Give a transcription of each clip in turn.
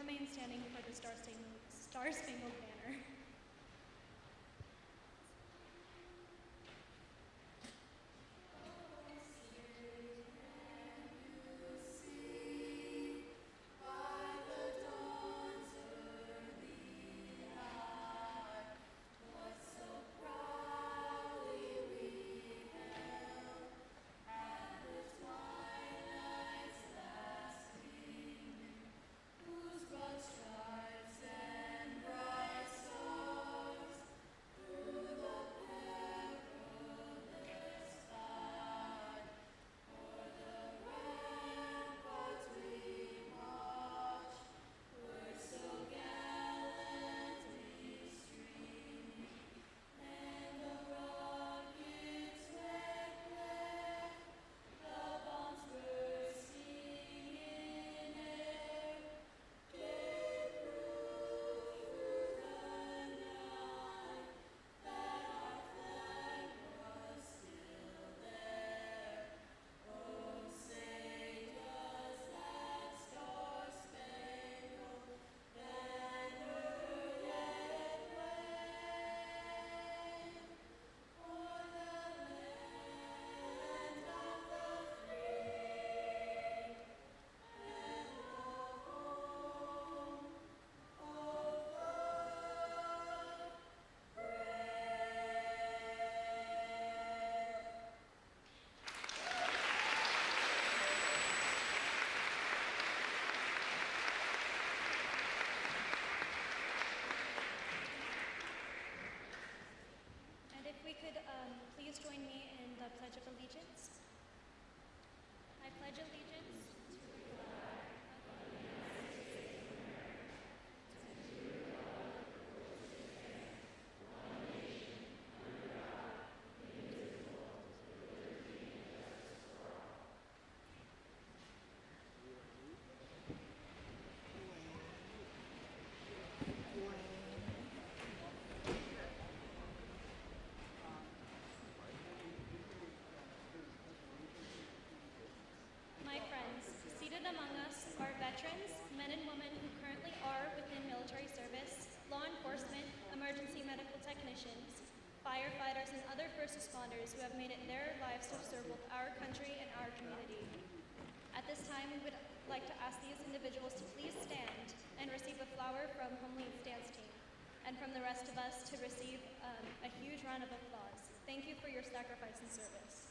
remain standing for the Star-Spangled Banner. Please join me in the Pledge of Allegiance. I pledge allegiance to the flag of the United States of America, to the republic for which it stands, one nation, under God, indivisible, with liberty and justice for all. My friends, seated among us are veterans, men and women who currently are within military service, law enforcement, emergency medical technicians, firefighters, and other first responders who have made it their lives to serve both our country and our community. At this time, we would like to ask these individuals to please stand and receive a flower from HomeLink's dance team, and from the rest of us to receive a huge round of applause. Thank you for your sacrifice and service.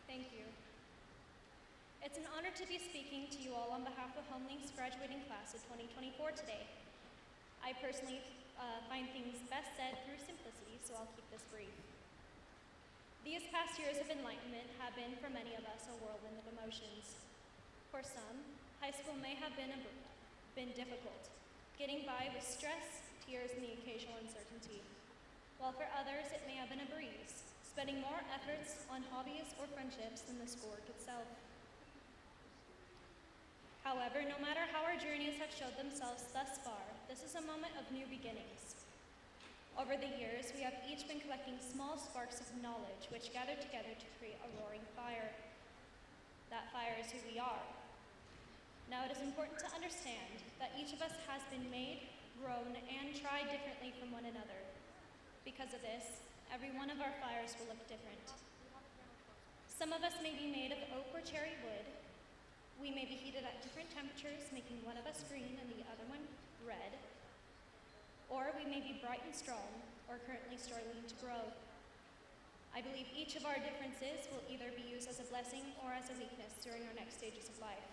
Thank you. It's an honor to be speaking to you all on behalf of HomeLink's graduating class of 2024 today. I personally find things best said through simplicity, so I'll keep this brief. These past years of enlightenment have been, for many of us, a whirlwind of emotions. For some, high school may have been difficult, getting by with stress, tears, and the occasional uncertainty. While for others, it may have been a breeze, spending more efforts on hobbies or friendships than the schoolwork itself. However, no matter how our journeys have showed themselves thus far, this is a moment of new beginnings. Over the years, we have each been collecting small sparks of knowledge which gather together to create a roaring fire. That fire is who we are. Now, it is important to understand that each of us has been made, grown, and tried differently from one another. Because of this, every one of our fires will look different. Some of us may be made of oak or cherry wood. We may be heated at different temperatures, making one of us green and the other one red. Or we may be bright and strong, or currently struggling to grow. I believe each of our differences will either be used as a blessing or as a weakness during our next stages of life.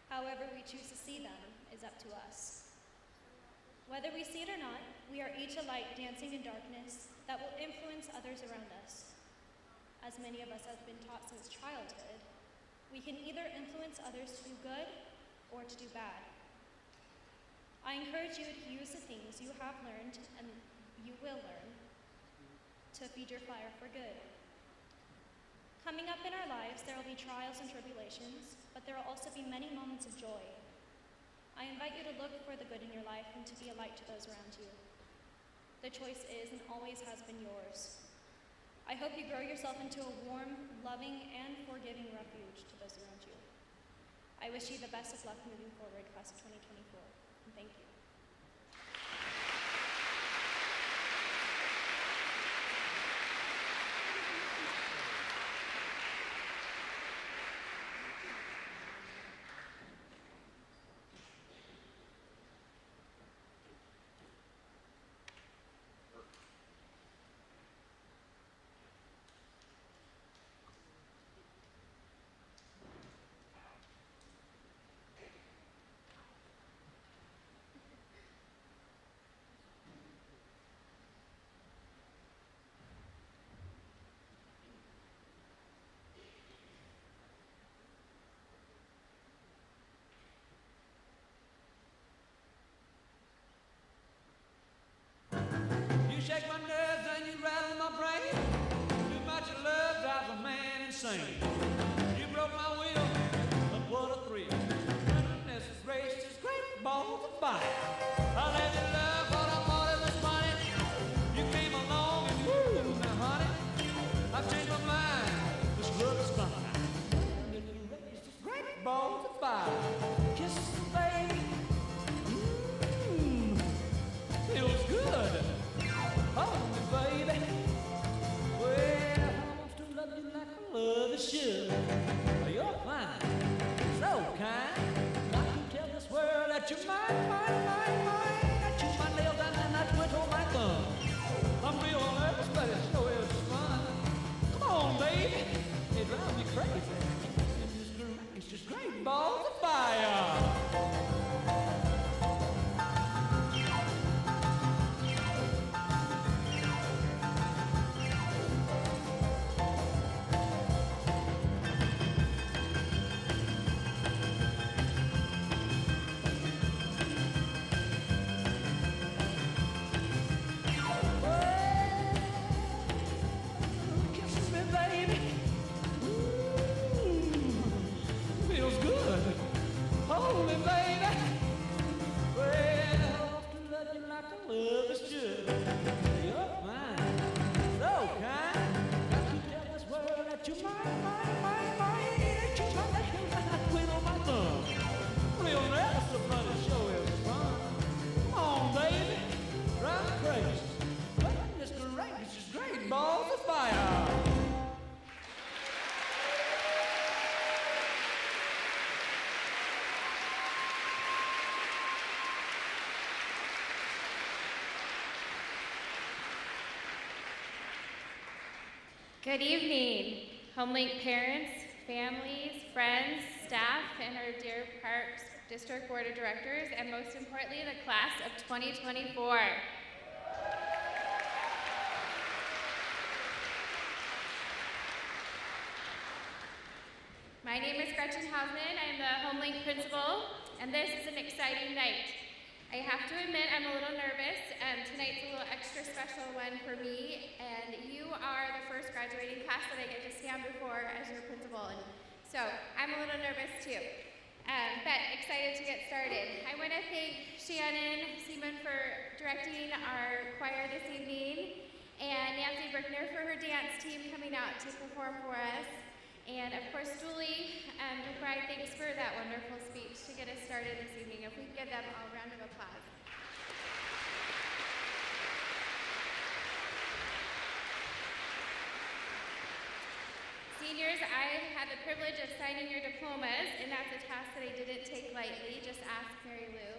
However we choose to see them is up to us. Whether we see it or not, we are each a light dancing in darkness that will influence others around us. As many of us have been taught since childhood, we can either influence others to do good or to do bad. I encourage you to use the things you have learned and you will learn to feed your fire for good. Coming up in our lives, there will be trials and tribulations, but there will also be many moments of joy. I invite you to look for the good in your life and to be a light to those around you. The choice is and always has been yours. I hope you grow yourself into a warm, loving, and forgiving refuge to those around you. I wish you the best of luck moving forward, class of 2024, and thank you. You shake my nerves and you rattle my brain. Too much of love drives a man insane. You broke my will, but what a thrill. Goodness gracious, great balls of fire. I let you love what I thought it was funny. You came along and woo, now honey, I've changed my mind. This love is fine. Goodness gracious, great balls of fire. Kisses, baby. Feels good. Oh, baby. Well, I want to love you like I love you should. You're fine, so kind. I can tell this world that you're mine, mine, mine, mine. I chew my nails and I twiddle my thumb. I'm real nervous, but it sure is fun. Come on, baby. It drives me crazy. It's just great balls of fire. Balls of fire. Good evening, HomeLink parents, families, friends, staff, and our dear Parks District Board of Directors, and most importantly, the class of 2024. My name is Gretchen Hausman. I'm the HomeLink principal, and this is an exciting night. I have to admit I'm a little nervous. Tonight's a little extra special one for me, and you are the first graduating class that I get to stand before as your principal, and so I'm a little nervous too. But excited to get started. I want to thank Shannon Seaman for directing our choir this evening, and Nancy Brickner for her dance team coming out to perform for us. And of course, Julie and McBride, thanks for that wonderful speech to get us started this evening. If we could give them all a round of applause. Seniors, I had the privilege of signing your diplomas, and that's a task that I didn't take lightly. Just ask Mary Lou.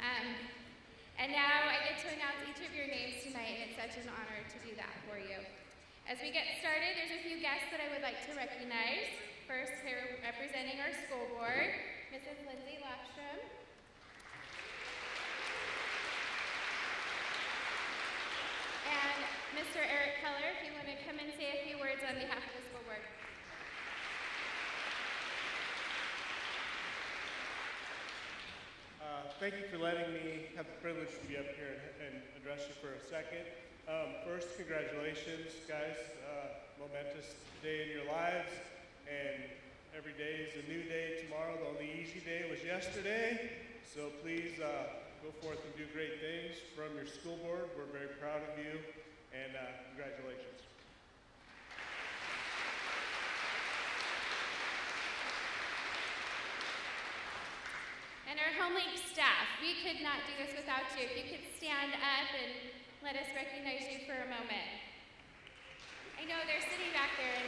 And now I get to announce each of your names tonight, and it's such an honor to do that for you. As we get started, there's a few guests that I would like to recognize. First, here representing our school board, Mrs. Lindsay Lockstrom. And Mr. Eric Keller, if you want to come and say a few words on behalf of the school board. Thank you for letting me have the privilege to be up here and address you for a second. First, congratulations, guys. Momentous day in your lives, and every day is a new day tomorrow. The only easy day was yesterday, so please go forth and do great things from your school board. We're very proud of you, and congratulations. And our HomeLink staff, we could not do this without you. If you could stand up and let us recognize you for a moment. I know they're sitting back there.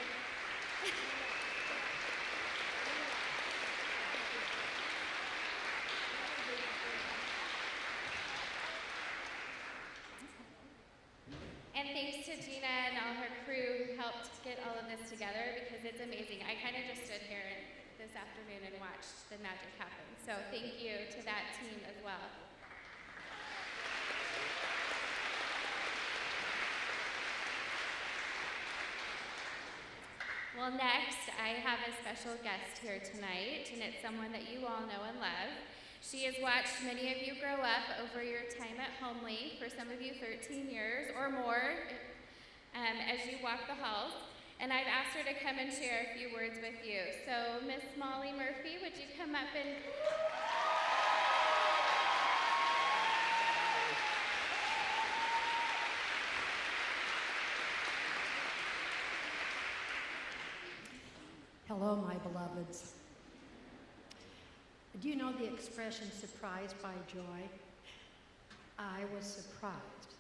And thanks to Gina and all her crew who helped get all of this together, because it's amazing. I kind of just stood here this afternoon and watched the magic happen. So thank you to that team as well. Well, next, I have a special guest here tonight, and it's someone that you all know and love. She has watched many of you grow up over your time at HomeLink, for some of you 13 years or more, as you walk the halls. And I've asked her to come and share a few words with you. So, Miss Molly Murphy, would you come up and... Hello, my beloveds. Do you know the expression surprised by joy? I was surprised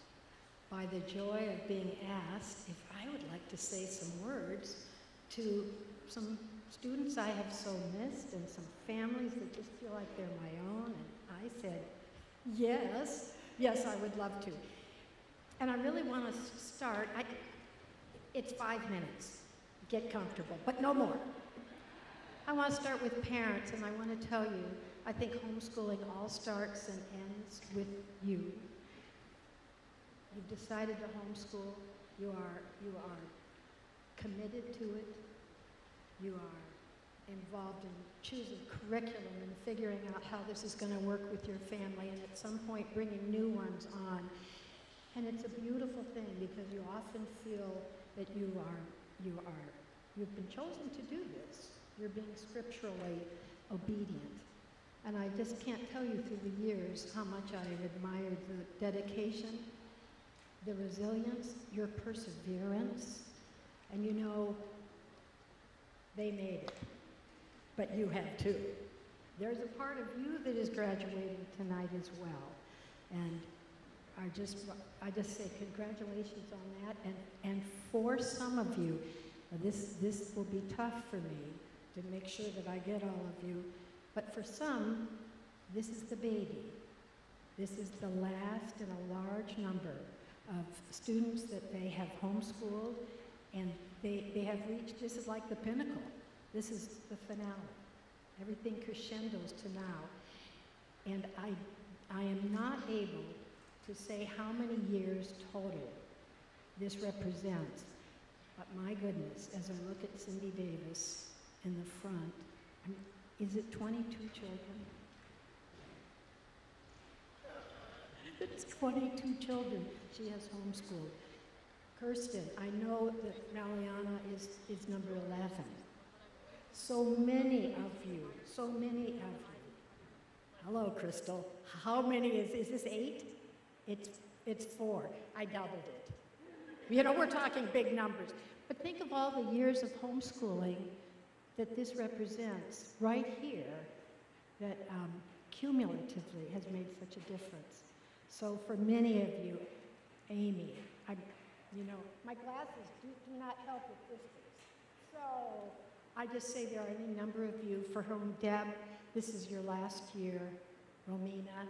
by the joy of being asked if I would like to say some words to some students I have so missed and some families that just feel like they're my own. And I said, yes, I would love to. And I really want to start, it's 5 minutes. Get comfortable, but no more. I want to start with parents, and I want to tell you, I think homeschooling all starts and ends with you. You've decided to homeschool. You are committed to it. You are involved in choosing curriculum and figuring out how this is going to work with your family, and at some point bringing new ones on. And it's a beautiful thing, because you often feel that you've been chosen to do this. You're being scripturally obedient. And I just can't tell you through the years how much I've admired the dedication, the resilience, your perseverance. And you know, they made it, but you have too. There's a part of you that is graduating tonight as well. And I just say congratulations on that. And for some of you, this will be tough for me to make sure that I get all of you. But for some, this is the baby. This is the last in a large number of students that they have homeschooled, and they have reached, this is like the pinnacle. This is the finale. Everything crescendos to now. And I am not able to say how many years total this represents. But my goodness, as I look at Cindy Davis in the front, is it 22 children? It's 22 children she has homeschooled. Kirsten, I know that Maliana is number 11. So many of you. Hello, Crystal. How many is this 8? It's 4. I doubled it. You know, we're talking big numbers. But think of all the years of homeschooling that this represents right here, that cumulatively has made such a difference. So for many of you, Amy, my glasses do not help with distance. So I just say there are any number of you for whom, Deb, this is your last year. Romina,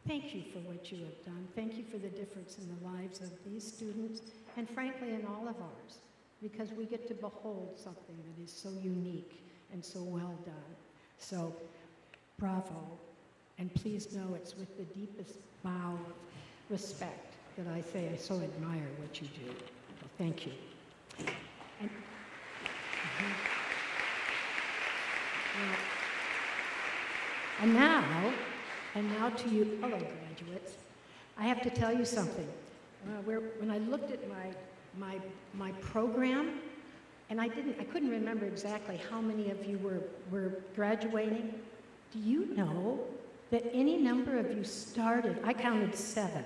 thank you for what you have done. Thank you for the difference in the lives of these students, and frankly in all of ours, because we get to behold something that is so unique and so well done. So, bravo, and please know it's with the deepest bow of respect that I say I so admire what you do. So thank you. And, and now to you, hello graduates. I have to tell you something. When I looked at my program, and I couldn't remember exactly how many of you were graduating. Do you know that any number of you started, I counted 7,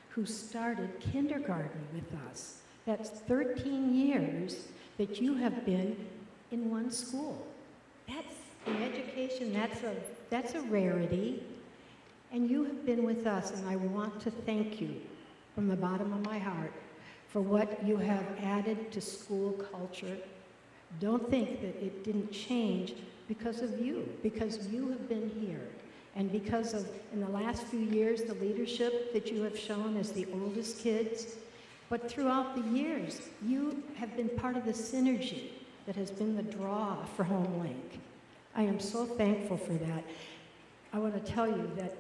who started kindergarten with us. That's 13 years that you have been in one school. That's in education, that's a rarity. And you have been with us, and I want to thank you from the bottom of my heart for what you have added to school culture. Don't think that it didn't change because of you have been here. And because of, in the last few years, the leadership that you have shown as the oldest kids, but throughout the years, you have been part of the synergy that has been the draw for HomeLink. I am so thankful for that. I want to tell you that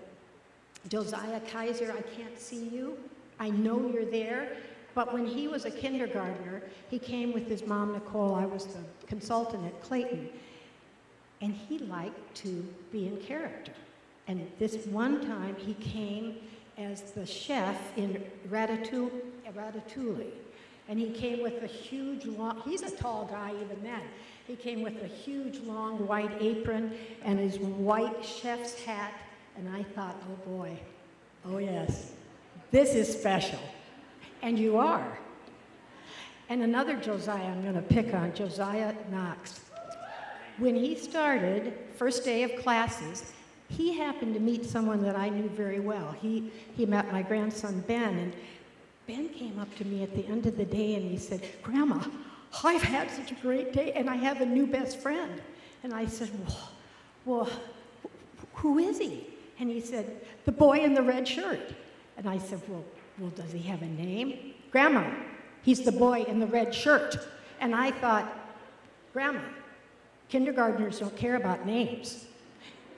Josiah Kaiser, I can't see you. I know you're there, but when he was a kindergartner, he came with his mom, Nicole. I was the consultant at Clayton, and he liked to be in character. And this one time, he came as the chef in Ratatouille. And he came with a huge, long, he's a tall guy even then. He came with a huge, long white apron and his white chef's hat. And I thought, oh boy, oh yes, this is special. And you are. And another Josiah I'm going to pick on, Josiah Knox. When he started, first day of classes, he happened to meet someone that I knew very well. He met my grandson, Ben, and Ben came up to me at the end of the day and he said, Grandma, I've had such a great day and I have a new best friend. And I said, well, who is he? And he said, the boy in the red shirt. And I said, well, does he have a name? Grandma, he's the boy in the red shirt. And I thought, Grandma, kindergartners don't care about names.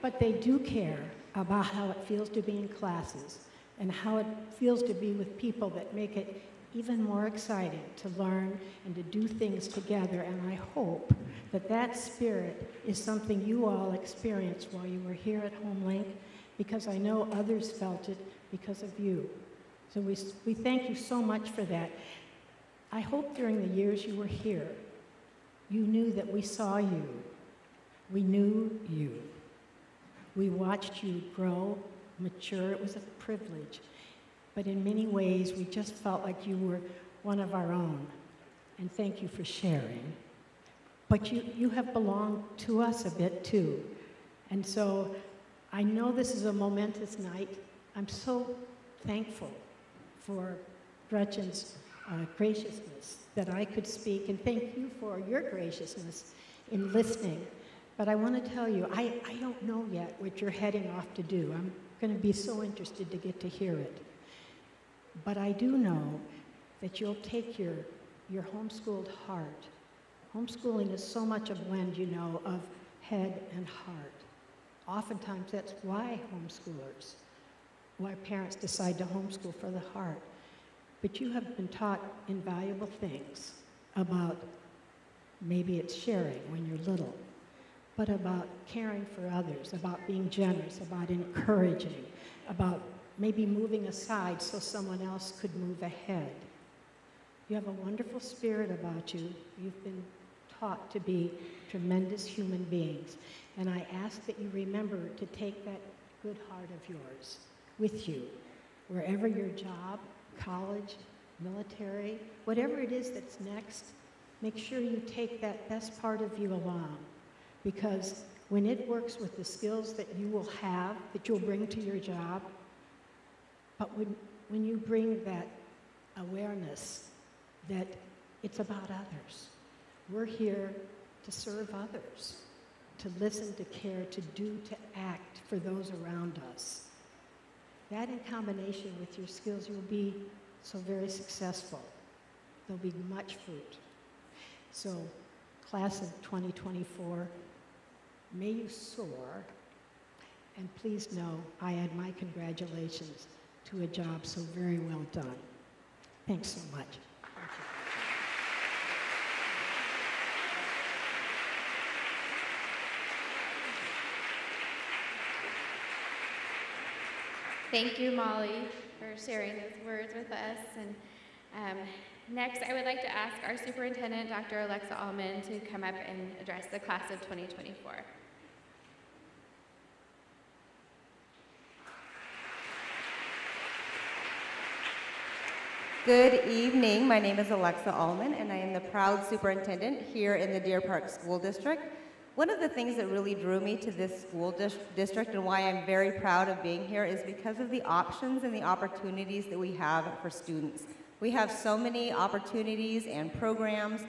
But they do care about how it feels to be in classes and how it feels to be with people that make it even more exciting to learn and to do things together. And I hope that that spirit is something you all experienced while you were here at HomeLink, because I know others felt it because of you. So we thank you so much for that. I hope during the years you were here, you knew that we saw you. We knew you. We watched you grow, mature. It was a privilege. But in many ways, we just felt like you were one of our own. And thank you for sharing. But you have belonged to us a bit too. And so I know this is a momentous night. I'm so thankful for Gretchen's graciousness that I could speak, and thank you for your graciousness in listening. But I want to tell you, I don't know yet what you're heading off to do. I'm going to be so interested to get to hear it. But I do know that you'll take your homeschooled heart. Homeschooling is so much a blend, you know, of head and heart. Oftentimes that's why parents decide to homeschool for the heart. But you have been taught invaluable things about, maybe it's sharing when you're little, but about caring for others, about being generous, about encouraging, about maybe moving aside so someone else could move ahead. You have a wonderful spirit about you. You've been taught to be tremendous human beings. And I ask that you remember to take that good heart of yours with you, wherever your job, college, military, whatever it is that's next, make sure you take that best part of you along. Because when it works with the skills that you will have, that you'll bring to your job, but when you bring that awareness that it's about others, we're here to serve others, to listen, to care, to do, to act for those around us. That in combination with your skills, you'll be so very successful. There'll be much fruit. So, class of 2024, May you soar. And please know I add my congratulations to a job so very well done. Thanks so much. Thank you. Thank you, Molly, for sharing those words with us. And next, I would like to ask our superintendent, Dr. Alexa Allman, to come up and address the class of 2024. Good evening. My name is Alexa Allman, and I am the proud superintendent here in the Deer Park School District. One of the things that really drew me to this school district and why I'm very proud of being here is because of the options and the opportunities that we have for students. We have so many opportunities and programs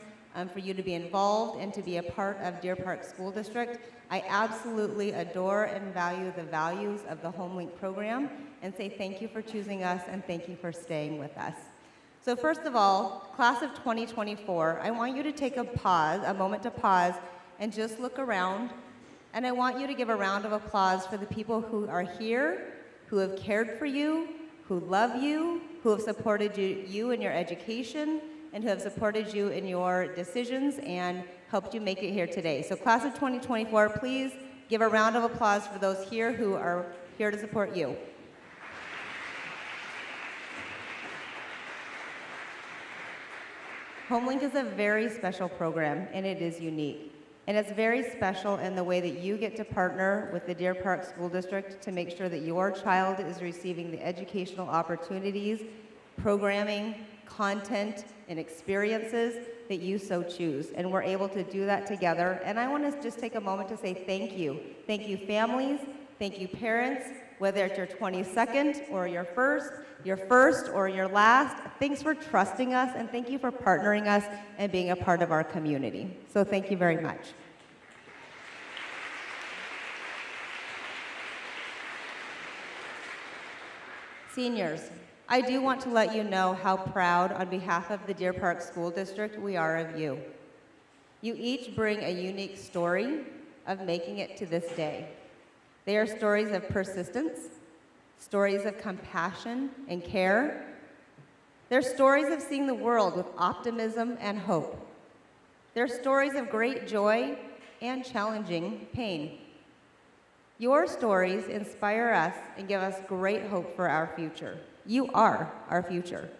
for you to be involved and to be a part of Deer Park School District. I absolutely adore and value the values of the HomeLink program and say thank you for choosing us and thank you for staying with us. So first of all, class of 2024, I want you to take a moment to pause and just look around. And I want you to give a round of applause for the people who are here, who have cared for you, who love you, who have supported you in your education, and who have supported you in your decisions and helped you make it here today. So class of 2024, please give a round of applause for those here who are here to support you. HomeLink is a very special program, and it is unique. And it's very special in the way that you get to partner with the Deer Park School District to make sure that your child is receiving the educational opportunities, programming, content, and experiences that you so choose. And we're able to do that together. And I want to just take a moment to say thank you. Thank you, families. Thank you, parents. Whether it's your 22nd or your first or your last, thanks for trusting us, and thank you for partnering us and being a part of our community. So thank you very much. Seniors, I do want to let you know how proud on behalf of the Deer Park School District we are of you. You each bring a unique story of making it to this day. They are stories of persistence, stories of compassion and care. They're stories of seeing the world with optimism and hope. They're stories of great joy and challenging pain. Your stories inspire us and give us great hope for our future. You are our future.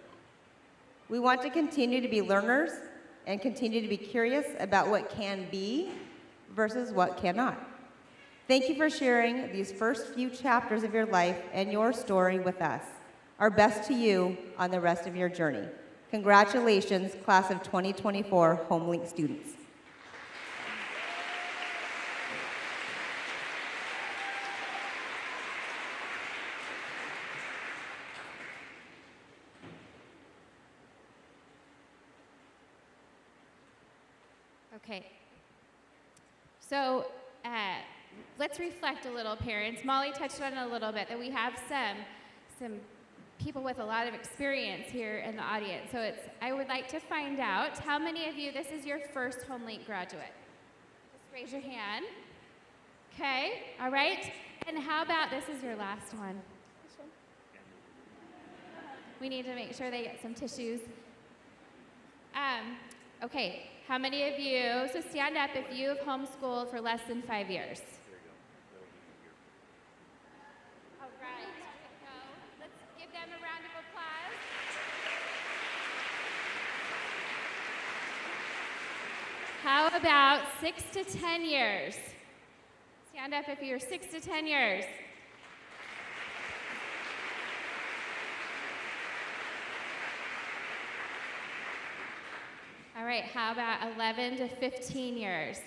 We want to continue to be learners and continue to be curious about what can be versus what cannot. Thank you for sharing these first few chapters of your life and your story with us. Our best to you on the rest of your journey. Congratulations, class of 2024 HomeLink students. Okay. So, let's reflect a little, parents. Molly touched on it a little bit, that we have some people with a lot of experience here in the audience. So I would like to find out how many of you, this is your first HomeLink graduate. Just raise your hand. Okay, all right. And how about this is your last one? We need to make sure they get some tissues. Okay, how many of you, so stand up if you've homeschooled for less than 5 years. All right, here we go. Let's give them a round of applause. How about 6 to 10 years? Stand up if you're 6 to 10 years. All right, how about 11 to 15 years?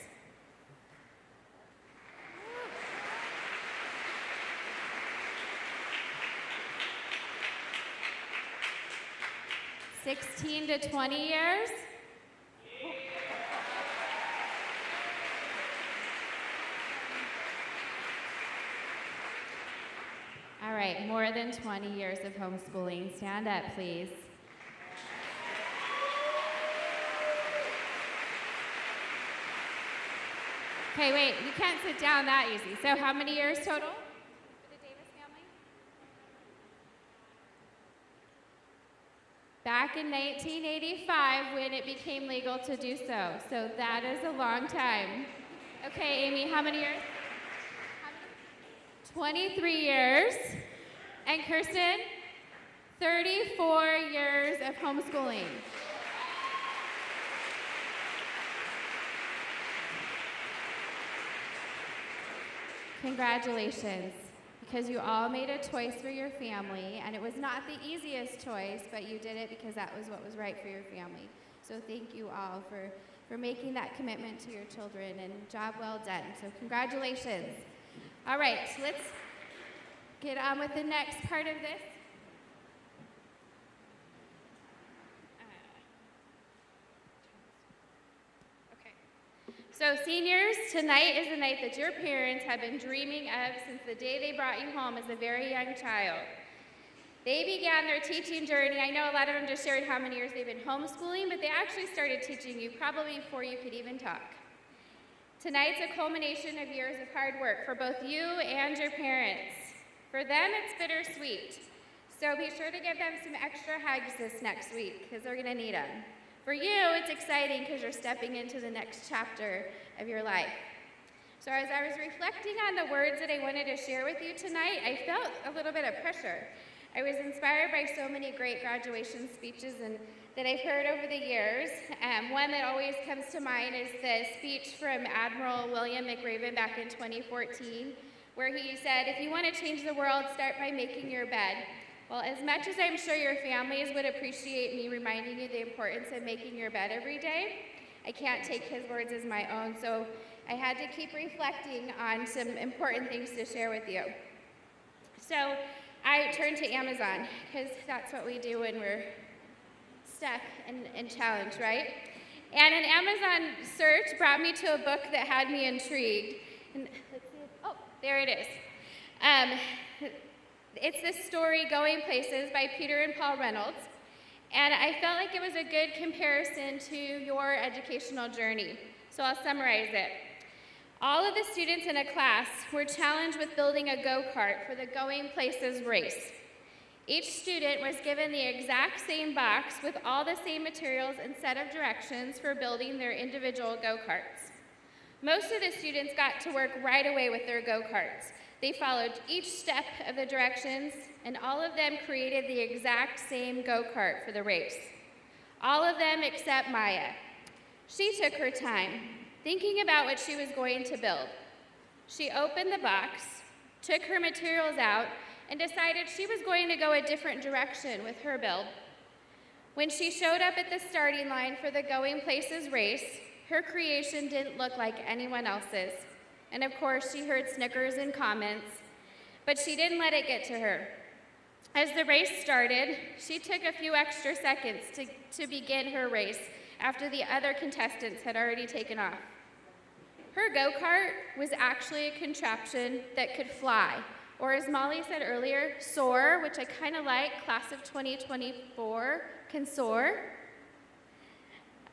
Yeah. 16 to 20 years? All right, more than 20 years of homeschooling. Stand up, please. Okay, wait, you can't sit down that easy. So how many years total for the Davis family? Back in 1985 when it became legal to do so. So that is a long time. Okay, Amy, how many years? 23 years. And Kirsten? 34 years of homeschooling. Congratulations, because you all made a choice for your family, and it was not the easiest choice, but you did it because that was what was right for your family. So thank you all for making that commitment to your children, and job well done. So congratulations. All right, let's get on with the next part of this. So seniors, tonight is the night that your parents have been dreaming of since the day they brought you home as a very young child. They began their teaching journey. I know a lot of them just shared how many years they've been homeschooling, but they actually started teaching you probably before you could even talk. Tonight's a culmination of years of hard work for both you and your parents. For them, it's bittersweet. So be sure to give them some extra hugs this next week, because they're gonna need them. For you, it's exciting because you're stepping into the next chapter of your life. So as I was reflecting on the words that I wanted to share with you tonight, I felt a little bit of pressure. I was inspired by so many great graduation speeches that I've heard over the years. One that always comes to mind is the speech from Admiral William McRaven back in 2014, where he said, "If you want to change the world, start by making your bed." Well, as much as I'm sure your families would appreciate me reminding you the importance of making your bed every day, I can't take his words as my own, so I had to keep reflecting on some important things to share with you. So I turned to Amazon, because that's what we do when we're stuck and challenged, right? And an Amazon search brought me to a book that had me intrigued. And let's see, oh, there it is. It's this story, Going Places, by Peter and Paul Reynolds. And I felt like it was a good comparison to your educational journey. So I'll summarize it. All of the students in a class were challenged with building a go-kart for the Going Places race. Each student was given the exact same box with all the same materials and set of directions for building their individual go-karts. Most of the students got to work right away with their go-karts. They followed each step of the directions, and all of them created the exact same go-kart for the race. All of them except Maya. She took her time, thinking about what she was going to build. She opened the box, took her materials out, and decided she was going to go a different direction with her build. When she showed up at the starting line for the Going Places race, her creation didn't look like anyone else's. And of course, she heard snickers and comments, but she didn't let it get to her. As the race started, she took a few extra seconds to begin her race after the other contestants had already taken off. Her go-kart was actually a contraption that could fly, or as Molly said earlier, soar, which I kind of like. Class of 2024 can soar.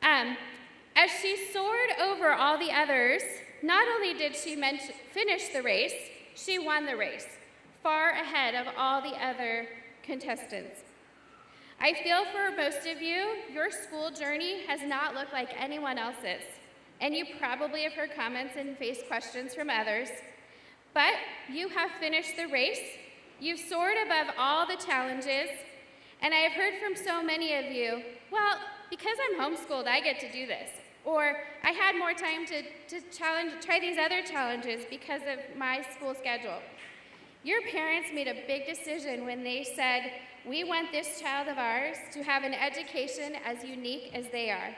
As she soared over all the others, not only did she finish the race, she won the race, far ahead of all the other contestants. I feel for most of you, your school journey has not looked like anyone else's, and you probably have heard comments and faced questions from others, but you have finished the race, you've soared above all the challenges, and I have heard from so many of you, well, because I'm homeschooled, I get to do this. Or I had more time to try these other challenges because of my school schedule. Your parents made a big decision when they said, we want this child of ours to have an education as unique as they are.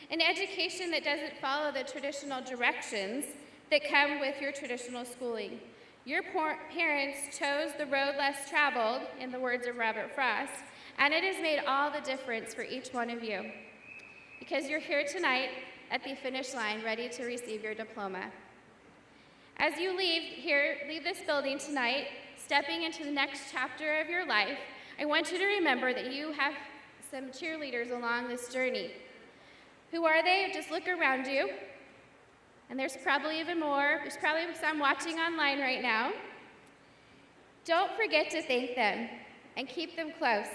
An education that doesn't follow the traditional directions that come with your traditional schooling. Your parents chose the road less traveled, in the words of Robert Frost, and it has made all the difference for each one of you. Because you're here tonight at the finish line ready to receive your diploma. As you leave this building tonight, stepping into the next chapter of your life, I want you to remember that you have some cheerleaders along this journey. Who are they? Just look around you. and there's probably even more. There's probably some watching online right now. Don't forget to thank them and keep them close.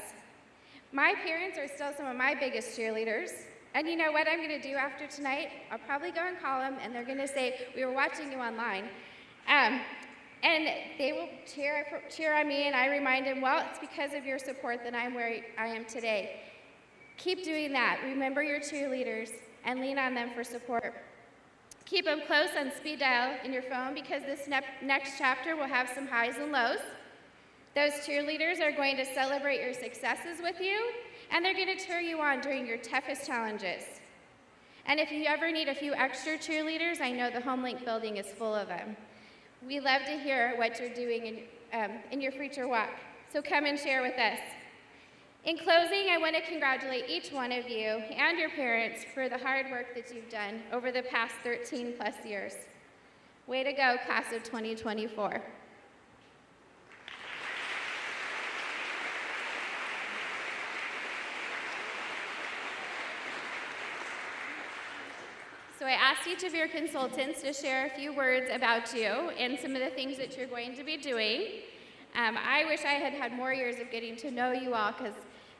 My parents are still some of my biggest cheerleaders. And you know what I'm going to do after tonight? I'll probably go and call them, and they're going to say, we were watching you online. And they will cheer on me, and I remind them, well, it's because of your support that I'm where I am today. Keep doing that. Remember your cheerleaders and lean on them for support. Keep them close on speed dial in your phone, because this next chapter will have some highs and lows. Those cheerleaders are going to celebrate your successes with you, and they're going to cheer you on during your toughest challenges. And if you ever need a few extra cheerleaders, I know the HomeLink building is full of them. We love to hear what you're doing in your future walk, so come and share with us. In closing, I want to congratulate each one of you and your parents for the hard work that you've done over the past 13 plus years. Way to go, class of 2024. So I asked each of your consultants to share a few words about you and some of the things that you're going to be doing. I wish I had had more years of getting to know you all, because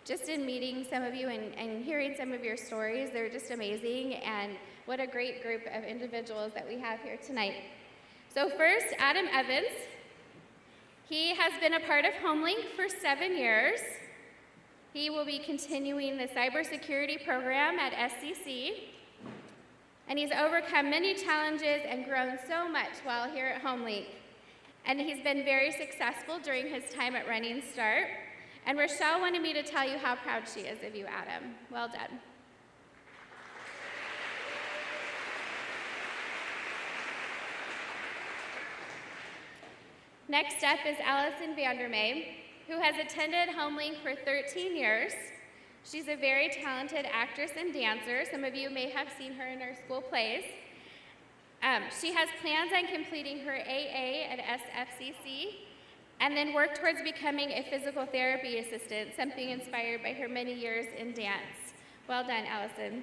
just in meeting some of you and hearing some of your stories, they're just amazing, and what a great group of individuals that we have here tonight. So first, Adam Evans. He has been a part of HomeLink for 7 years. He will be continuing the cybersecurity program at SCC. And he's overcome many challenges and grown so much while here at HomeLink. And he's been very successful during his time at Running Start. And Rochelle wanted me to tell you how proud she is of you, Adam. Well done. Next up is Allison Vandermeer, who has attended HomeLink for 13 years. She's a very talented actress and dancer. Some of you may have seen her in our school plays. She has plans on completing her AA at SFCC and then work towards becoming a physical therapy assistant, something inspired by her many years in dance. Well done, Allison.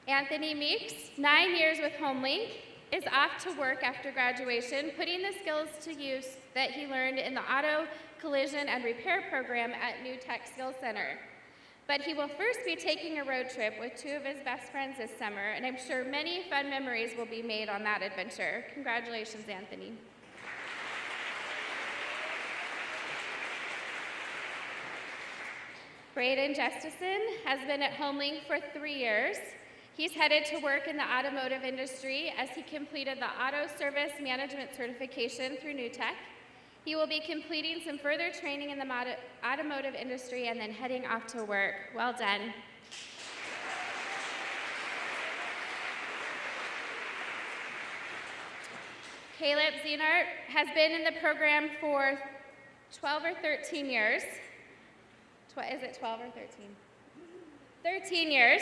Anthony Meeks, 9 years with HomeLink, is off to work after graduation, putting the skills to use that he learned in the Auto Collision and Repair program at New Tech Skills Center. But he will first be taking a road trip with 2 of his best friends this summer, and I'm sure many fun memories will be made on that adventure. Congratulations, Anthony. Braden Justison has been at HomeLink for 3 years. He's headed to work in the automotive industry as he completed the Auto Service Management certification through New Tech. He will be completing some further training in the automotive industry and then heading off to work. Well done. Caleb Zienart has been in the program for 12 or 13 years. Is it 12 or 13? 13 years.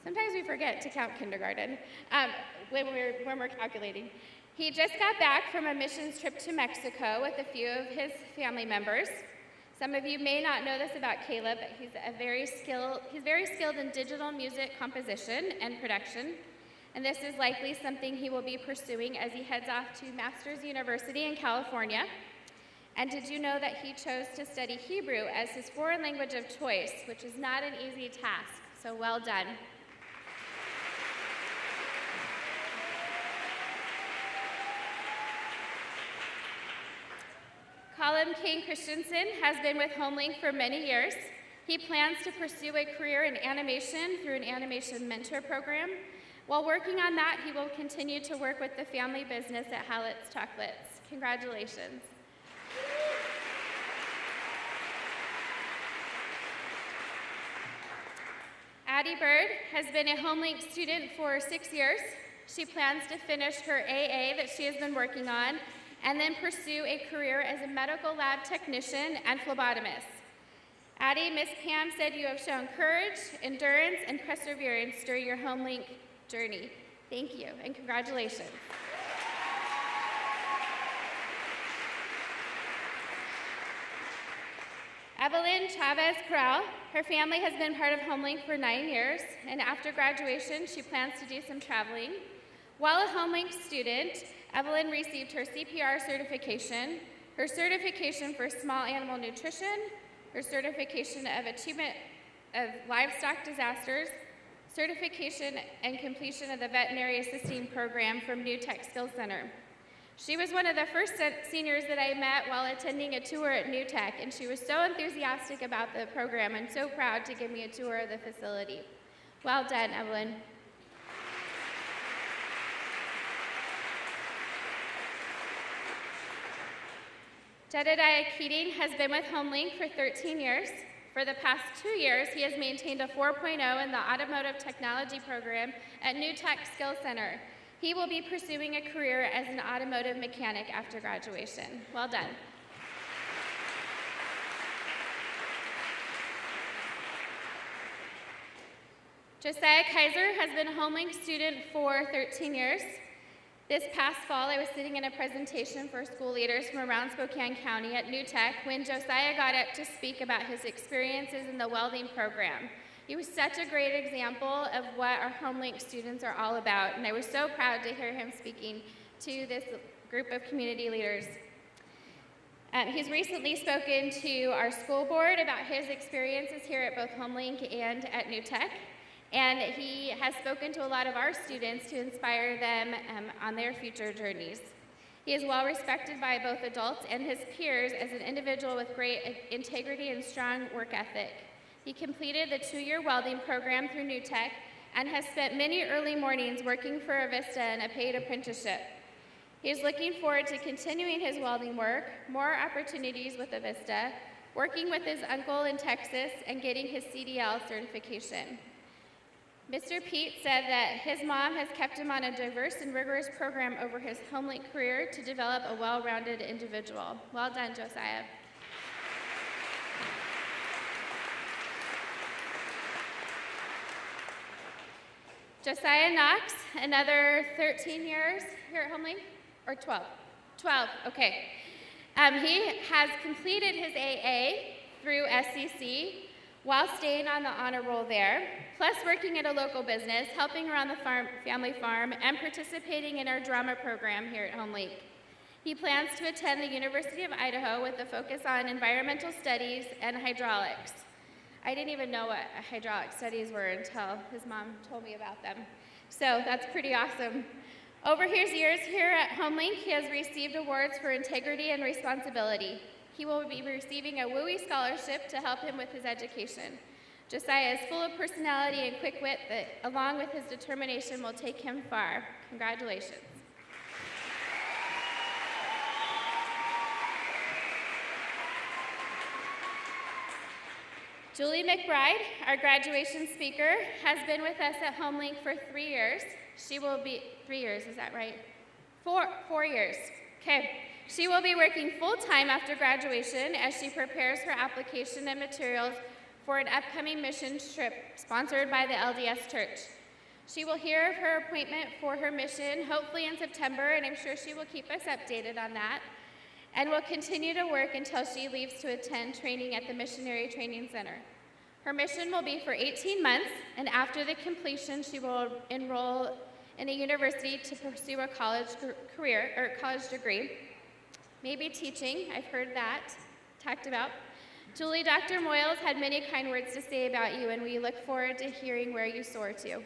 Sometimes we forget to count kindergarten when we're calculating. He just got back from a missions trip to Mexico with a few of his family members. Some of you may not know this about Caleb, but he's very skilled in digital music composition and production. And this is likely something he will be pursuing as he heads off to Masters University in California. And did you know that he chose to study Hebrew as his foreign language of choice, which is not an easy task, so well done. Colin King Christensen has been with HomeLink for many years. He plans to pursue a career in animation through an animation mentor program. While working on that, he will continue to work with the family business at Hallett's Chocolates. Congratulations. Addie Bird has been a HomeLink student for 6 years. She plans to finish her AA that she has been working on and then pursue a career as a medical lab technician and phlebotomist. Addie, Miss Pam said you have shown courage, endurance, and perseverance during your HomeLink journey. Thank you, and congratulations. Evelyn Chavez Corral. Her family has been part of HomeLink for 9 years, and after graduation, she plans to do some traveling. While a HomeLink student, Evelyn received her CPR certification, her certification for small animal nutrition, her certification of achievement of livestock disasters, certification and completion of the veterinary assisting program from New Tech Skills Center. She was one of the first seniors that I met while attending a tour at New Tech, and she was so enthusiastic about the program and so proud to give me a tour of the facility. Well done, Evelyn. Jedediah Keating has been with HomeLink for 13 years. For the past 2 years, he has maintained a 4.0 in the Automotive Technology program at New Tech Skills Center. He will be pursuing a career as an automotive mechanic after graduation. Well done. Josiah Kaiser has been a HomeLink student for 13 years. This past fall, I was sitting in a presentation for school leaders from around Spokane County at New Tech when Josiah got up to speak about his experiences in the welding program. He was such a great example of what our HomeLink students are all about, and I was so proud to hear him speaking to this group of community leaders. He's recently spoken to our school board about his experiences here at both HomeLink and at New Tech. And he has spoken to a lot of our students to inspire them on their future journeys. He is well respected by both adults and his peers as an individual with great integrity and strong work ethic. He completed the 2-year welding program through New Tech and has spent many early mornings working for Avista in a paid apprenticeship. He is looking forward to continuing his welding work, more opportunities with Avista, working with his uncle in Texas, and getting his CDL certification. Mr. Pete said that his mom has kept him on a diverse and rigorous program over his HomeLink career to develop a well-rounded individual. Well done, Josiah. Josiah Knox, another 13 years here at HomeLink, or 12? 12, okay. He has completed his AA through SCC while staying on the honor roll there, plus working at a local business, helping around the family farm, and participating in our drama program here at HomeLink. He plans to attend the University of Idaho with a focus on environmental studies and hydraulics. I didn't even know what hydraulic studies were until his mom told me about them. So that's pretty awesome. Over his years here at HomeLink, he has received awards for integrity and responsibility. He will be receiving a WUI scholarship to help him with his education. Josiah is full of personality and quick wit that, along with his determination, will take him far. Congratulations. Julie McBride, our graduation speaker, has been with us at HomeLink for 3 years. She will be, 3 years, is that right? 4 years, okay. She will be working full-time after graduation as she prepares her application and materials for an upcoming mission trip sponsored by the LDS Church. She will hear of her appointment for her mission, hopefully in September, and I'm sure she will keep us updated on that, and will continue to work until she leaves to attend training at the Missionary Training Center. Her mission will be for 18 months, and after the completion, she will enroll in a university to pursue a college career or college degree. Maybe teaching, I've heard that talked about. Julie, Dr. Moyles had many kind words to say about you, and we look forward to hearing where you soar to.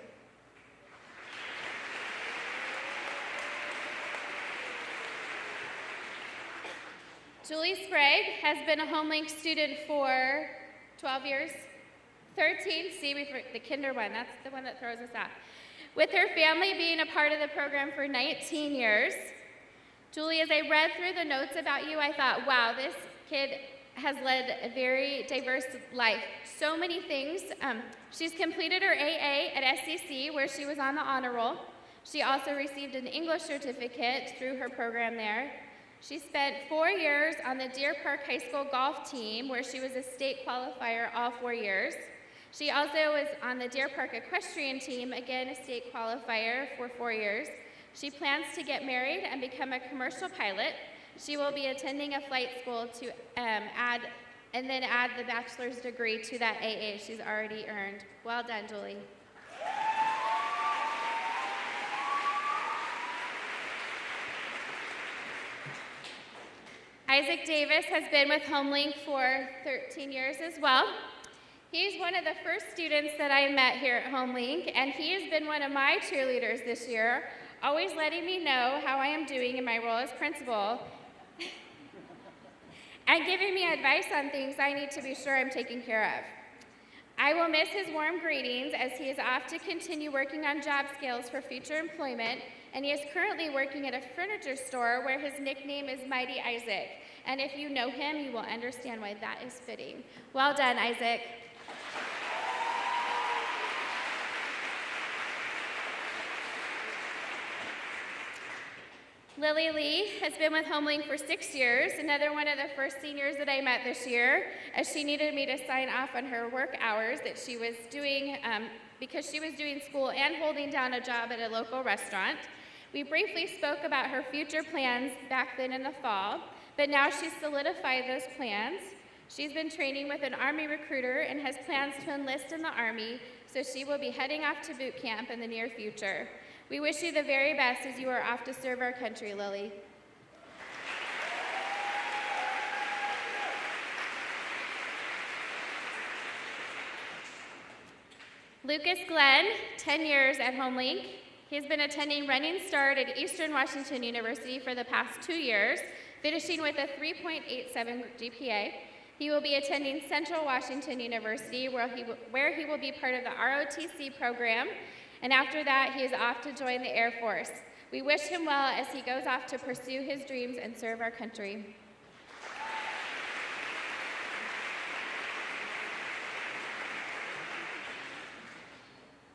Julie Sprague has been a HomeLink student for 12 years, 13, see, the kinder one, that's the one that throws us off. With her family being a part of the program for 19 years, Julie, as I read through the notes about you, I thought, wow, this kid has led a very diverse life. So many things. She's completed her AA at SCC, where she was on the honor roll. She also received an English certificate through her program there. She spent 4 years on the Deer Park High School golf team, where she was a state qualifier all 4 years. She also was on the Deer Park equestrian team, again a state qualifier for 4 years. She plans to get married and become a commercial pilot. She will be attending a flight school to add and then add the bachelor's degree to that AA she's already earned. Well done, Julie. Isaac Davis has been with HomeLink for 13 years as well. He's one of the first students that I met here at HomeLink, and he has been one of my cheerleaders this year, always letting me know how I am doing in my role as principal, and giving me advice on things I need to be sure I'm taking care of. I will miss his warm greetings as he is off to continue working on job skills for future employment, and he is currently working at a furniture store where his nickname is Mighty Isaac. And if you know him, you will understand why that is fitting. Well done, Isaac. Lily Lee has been with HomeLink for 6 years, another one of the first seniors that I met this year, as she needed me to sign off on her work hours that she was doing because she was doing school and holding down a job at a local restaurant. We briefly spoke about her future plans back then in the fall, but now she's solidified those plans. She's been training with an Army recruiter and has plans to enlist in the Army, so she will be heading off to boot camp in the near future. We wish you the very best as you are off to serve our country, Lily. Lucas Glenn, 10 years at HomeLink. He's been attending Running Start at Eastern Washington University for the past 2 years, finishing with a 3.87 GPA. He will be attending Central Washington University, where he will be part of the ROTC program, and after that, he is off to join the Air Force. We wish him well as he goes off to pursue his dreams and serve our country.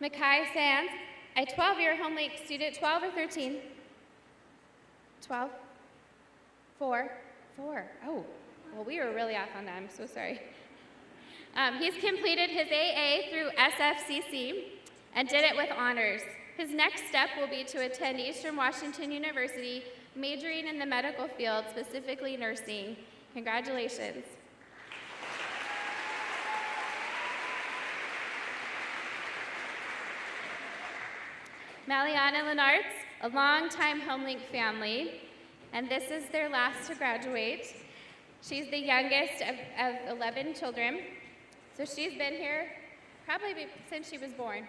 Makai Sands, a 12-year HomeLink student, 12 or 13? 12? 4? Oh, well, we were really off on that. I'm so sorry. He's completed his AA through SFCC and did it with honors. His next step will be to attend Eastern Washington University, majoring in the medical field, specifically nursing. Congratulations. Maliana Lenartz, a longtime HomeLink family, and this is their last to graduate. She's the youngest of 11 children, so she's been here probably since she was born.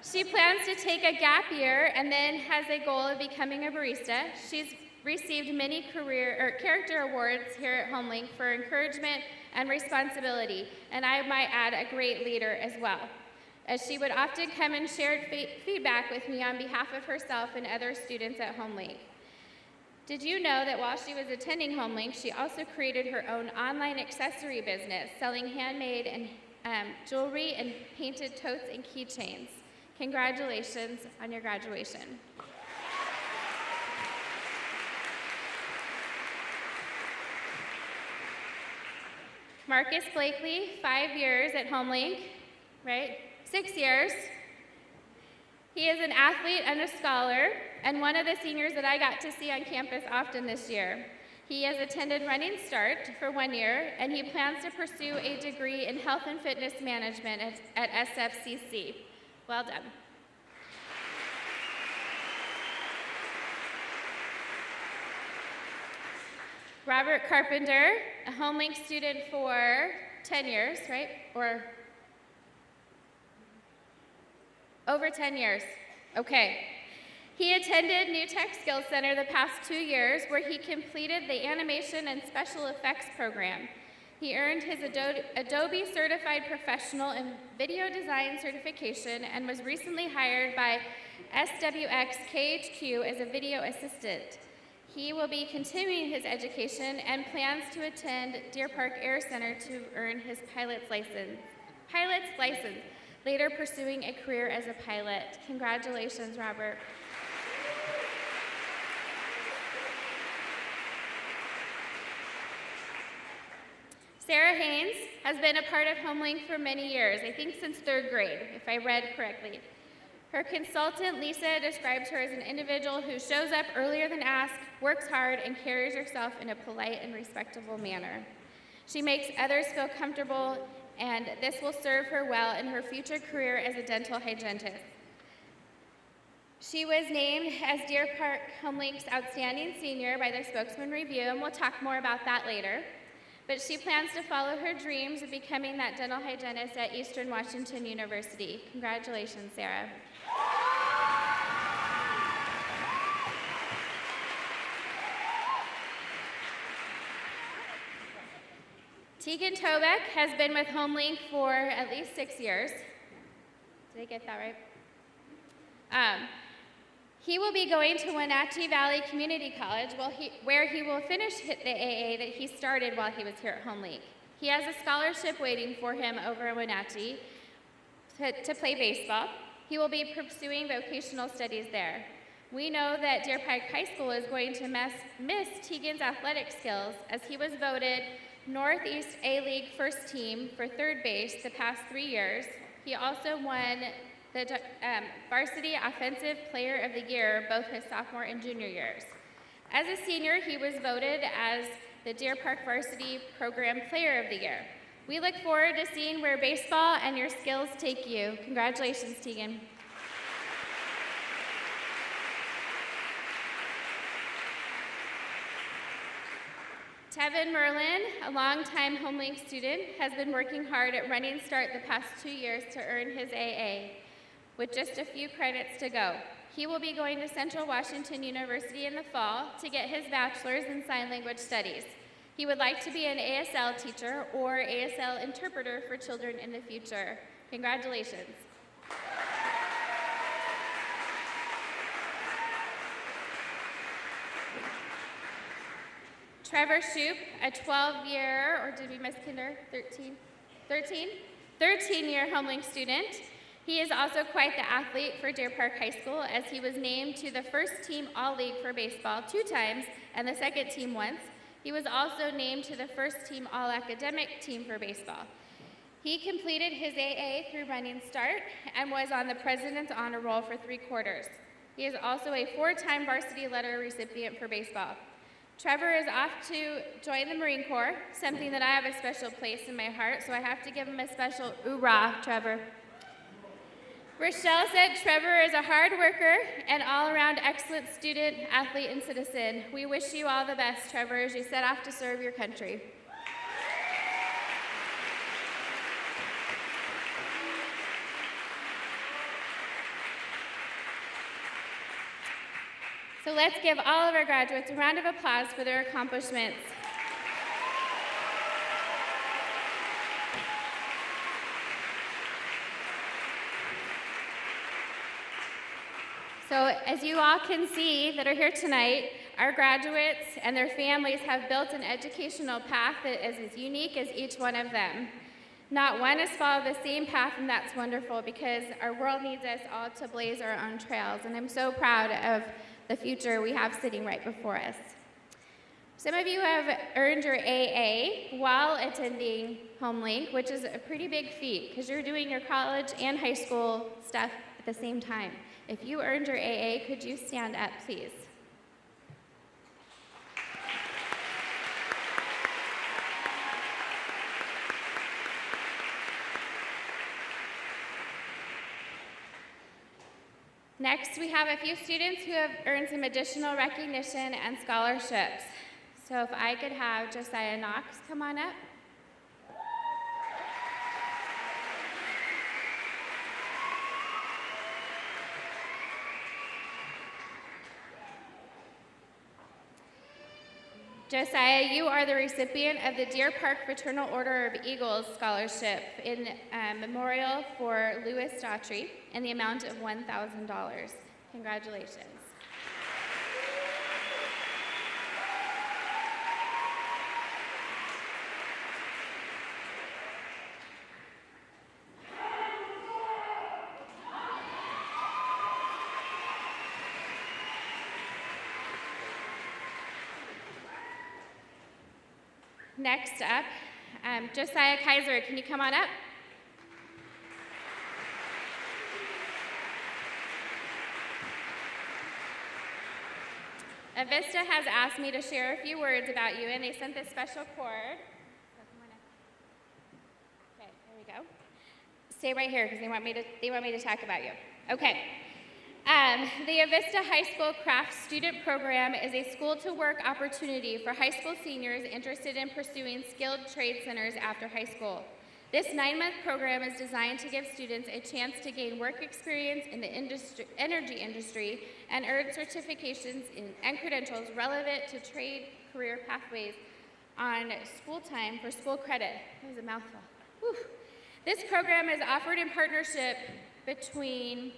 She plans to take a gap year and then has a goal of becoming a barista. She's received many character awards here at HomeLink for encouragement and responsibility, and I might add a great leader as well, as she would often come and share feedback with me on behalf of herself and other students at HomeLink. Did you know that while she was attending HomeLink, she also created her own online accessory business, selling handmade and jewelry and painted totes and keychains? Congratulations on your graduation. Marcus Blakely, 5 years at HomeLink, right? 6 years. He is an athlete and a scholar, and one of the seniors that I got to see on campus often this year. He has attended Running Start for 1 year, and he plans to pursue a degree in health and fitness management at SFCC. Well done. Robert Carpenter, a HomeLink student for 10 years, right? Or over 10 years. Okay. He attended New Tech Skills Center the past 2 years, where he completed the animation and special effects program. He earned his Adobe Certified Professional in Video Design certification and was recently hired by SWX KHQ as a video assistant. He will be continuing his education and plans to attend Deer Park Air Center to earn his pilot's license, later pursuing a career as a pilot. Congratulations, Robert. Sarah Haynes has been a part of HomeLink for many years, I think since 3rd grade, if I read correctly. Her consultant, Lisa, describes her as an individual who shows up earlier than asked, works hard, and carries herself in a polite and respectable manner. She makes others feel comfortable, and this will serve her well in her future career as a dental hygienist. She was named as Deer Park HomeLink's Outstanding Senior by the Spokesman Review, and we'll talk more about that later. But she plans to follow her dreams of becoming that dental hygienist at Eastern Washington University. Congratulations, Sarah. Tegan Tobeck has been with HomeLink for at least 6 years. Did I get that right? He will be going to Wenatchee Valley Community College, where he will finish the AA that he started while he was here at HomeLink. He has a scholarship waiting for him over in Wenatchee to play baseball. He will be pursuing vocational studies there. We know that Deer Park High School is going to miss Tegan's athletic skills, as he was voted Northeast A-League first team for third base the past 3 years. He also won the Varsity Offensive Player of the Year both his sophomore and junior years. As a senior, he was voted as the Deer Park Varsity Program Player of the Year. We look forward to seeing where baseball and your skills take you. Congratulations, Tegan. Tevin Merlin, a longtime HomeLink student, has been working hard at Running Start the past 2 years to earn his AA, with just a few credits to go. He will be going to Central Washington University in the fall to get his bachelor's in sign language studies. He would like to be an ASL teacher or ASL interpreter for children in the future. Congratulations. Trevor Shoup, a 12-year, or did we miss kinder? 13-year HomeLink student. He is also quite the athlete for Deer Park High School, as he was named to the first team All-League for baseball 2 times and the second team once. He was also named to the first team All-Academic team for baseball. He completed his AA through Running Start and was on the President's Honor Roll for 3 quarters. He is also a 4-time varsity letter recipient for baseball. Trevor is off to join the Marine Corps, something that I have a special place in my heart, so I have to give him a special hoorah, Trevor. Rochelle said Trevor is a hard worker and all-around excellent student, athlete, and citizen. We wish you all the best, Trevor, as you set off to serve your country. So let's give all of our graduates a round of applause for their accomplishments. So as you all can see that are here tonight, our graduates and their families have built an educational path that is as unique as each one of them. Not one has followed the same path, and that's wonderful, because our world needs us all to blaze our own trails, and I'm so proud of the future we have sitting right before us. Some of you have earned your AA while attending HomeLink, which is a pretty big feat, because you're doing your college and high school stuff at the same time. If you earned your AA, could you stand up, please? Next, we have a few students who have earned some additional recognition and scholarships. So if I could have Josiah Knox come on up. Josiah, you are the recipient of the Deer Park Fraternal Order of Eagles Scholarship in memorial for Louis Daughtry in the amount of $1,000. Congratulations. Next up, Josiah Kaiser, can you come on up? Avista has asked me to share a few words about you, and they sent this special cord. So come on Stay right here because they want me to talk about you. Okay. The Avista High School Craft Student Program is a school-to-work opportunity for high school seniors interested in pursuing skilled trade centers after high school. This 9-month program is designed to give students a chance to gain work experience in the energy industry and earn certifications and credentials relevant to trade career pathways on school time for school credit. That was a mouthful. Whew. This program is offered in partnership between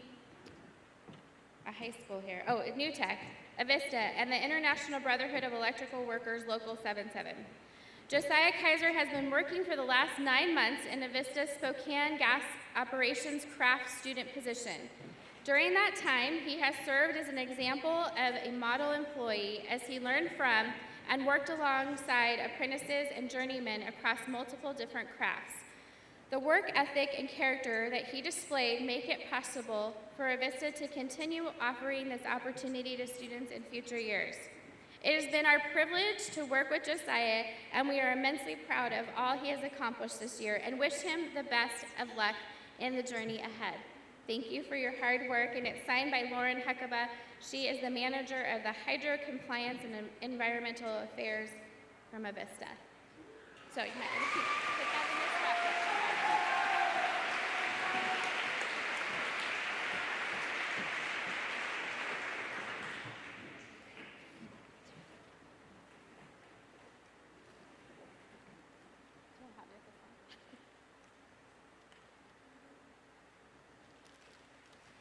a high school here, New Tech, Avista, and the International Brotherhood of Electrical Workers Local 77. Josiah Kaiser has been working for the last 9 months in Avista's Spokane Gas Operations Craft student position. During that time, he has served as an example of a model employee as he learned from and worked alongside apprentices and journeymen across multiple different crafts. The work ethic and character that he displayed make it possible for Avista to continue offering this opportunity to students in future years. It has been our privilege to work with Josiah, and we are immensely proud of all he has accomplished this year and wish him the best of luck in the journey ahead. Thank you for your hard work, and it's signed by Lauren Huckaba. She is the manager of the Hydro Compliance and Environmental Affairs from Avista. So you might want to put that in this pocket.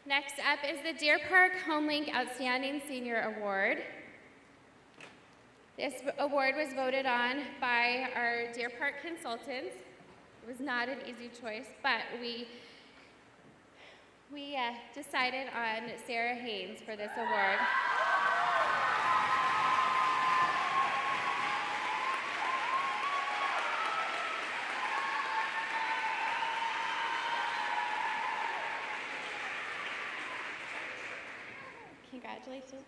Next up is the Deer Park HomeLink Outstanding Senior Award. This award was voted on by our Deer Park consultants. It was not an easy choice, but we decided on Sarah Haynes for this award. Congratulations.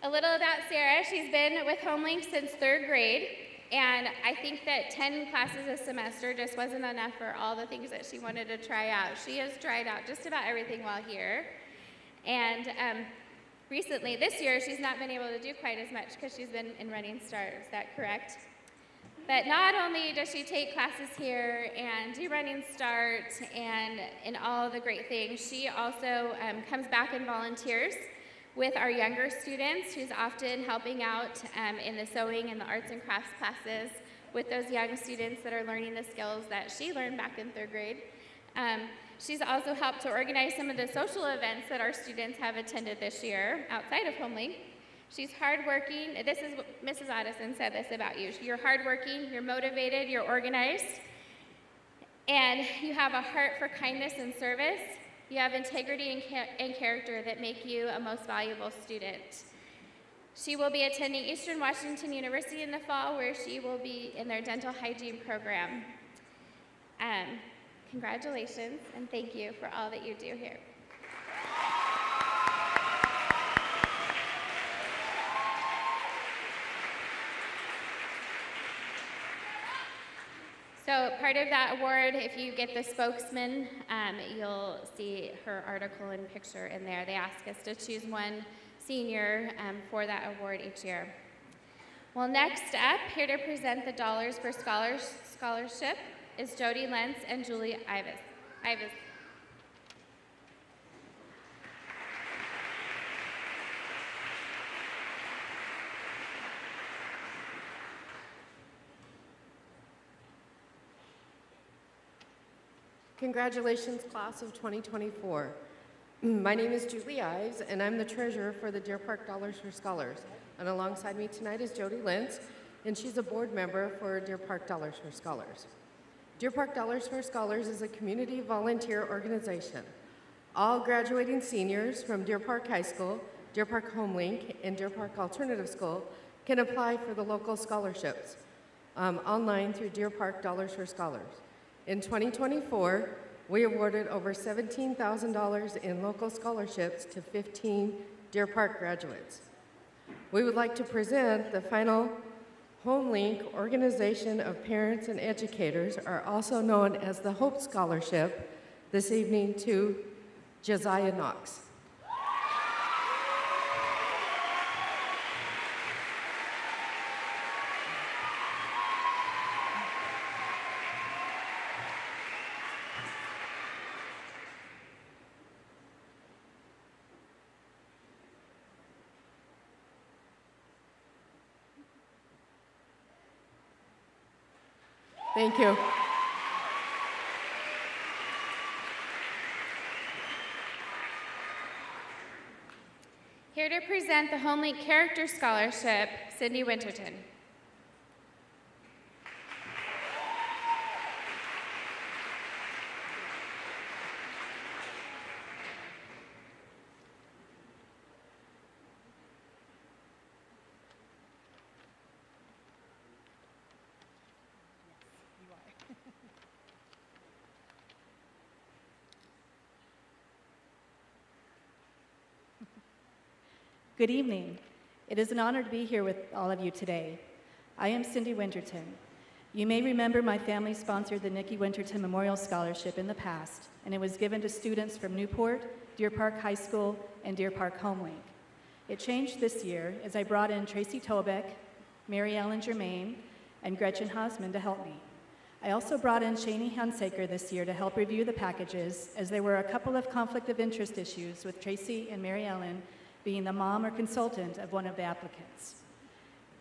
A little about Sarah. She's been with HomeLink since 3rd grade, and I think that 10 classes a semester just wasn't enough for all the things that she wanted to try out. She has tried out just about everything while here, and recently, this year, she's not been able to do quite as much because she's been in Running Start. Is that correct? But not only does she take classes here and do Running Start and all the great things, she also comes back and volunteers with our younger students. She's often helping out in the sewing and the arts and crafts classes with those young students that are learning the skills that she learned back in 3rd grade. She's also helped to organize some of the social events that our students have attended this year outside of HomeLink. She's hardworking. This is what Mrs. Addison said this about you. You're hardworking, you're motivated, you're organized, and you have a heart for kindness and service. You have integrity and character that make you a most valuable student. She will be attending Eastern Washington University in the fall, where she will be in their dental hygiene program. Congratulations, and thank you for all that you do here. So part of that award, if you get the spokesman, you'll see her article and picture in there. They ask us to choose one senior for that award each year. Well, next up, here to present the Dollars for Scholarship is Jody Lentz and Julie Ives. Congratulations, class of 2024. My name is Julie Ives, and I'm the treasurer for the Deer Park Dollars for Scholars. And alongside me tonight is Jody Lentz, and she's a board member for Deer Park Dollars for Scholars. Deer Park Dollars for Scholars is a community volunteer organization. All graduating seniors from Deer Park High School, Deer Park HomeLink, and Deer Park Alternative School can apply for the local scholarships online through Deer Park Dollars for Scholars. In 2024, we awarded over $17,000 in local scholarships to 15 Deer Park graduates. We would like to present the final HomeLink Organization of Parents and Educators, are also known as the Hope Scholarship, this evening to Josiah Knox. Thank you. Here to present the HomeLink Character Scholarship, Cindy Winterton. Good evening. It is an honor to be here with all of you today. I am Cindy Winterton. You may remember my family sponsored the Nikki Winterton Memorial Scholarship in the past, and it was given to students from Newport, Deer Park High School, and Deer Park HomeLink. It changed this year as I brought in Tracy Tobeck, Mary Ellen Germain, and Gretchen Hausman to help me. I also brought in Shani Hunsaker this year to help review the packages, as there were a couple of conflict of interest issues with Tracy and Mary Ellen being the mom or consultant of one of the applicants.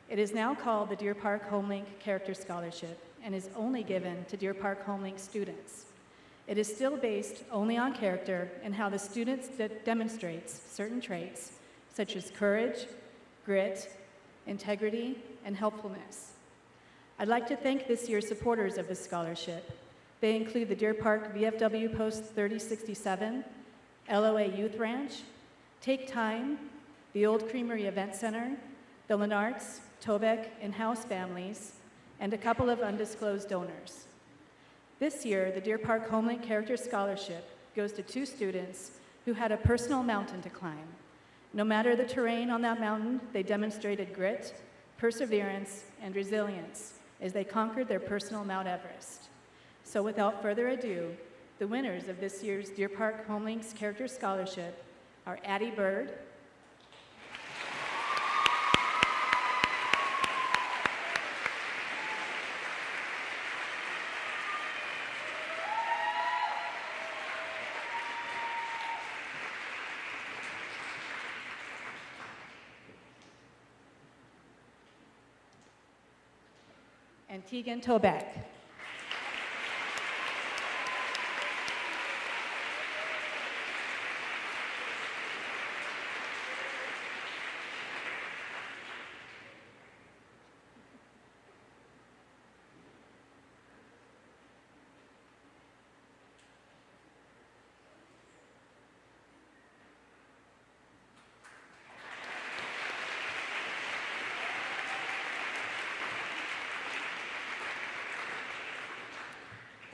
It is now called the Deer Park HomeLink Character Scholarship and is only given to Deer Park HomeLink students. It is still based only on character and how the student demonstrates certain traits such as courage, grit, integrity, and helpfulness. I'd like to thank this year's supporters of this scholarship. They include the Deer Park VFW Post 3067, LOA Youth Ranch, Take Time, the Old Creamery Event Center, the Lenarts, Tobeck, and House families, and a couple of undisclosed donors. This year, the Deer Park HomeLink Character Scholarship goes to 2 students who had a personal mountain to climb. No matter the terrain on that mountain, they demonstrated grit, perseverance, and resilience as they conquered their personal Mount Everest. So without further ado, the winners of this year's Deer Park HomeLink's Character Scholarship are Addie Bird, and Tegan Tobeck.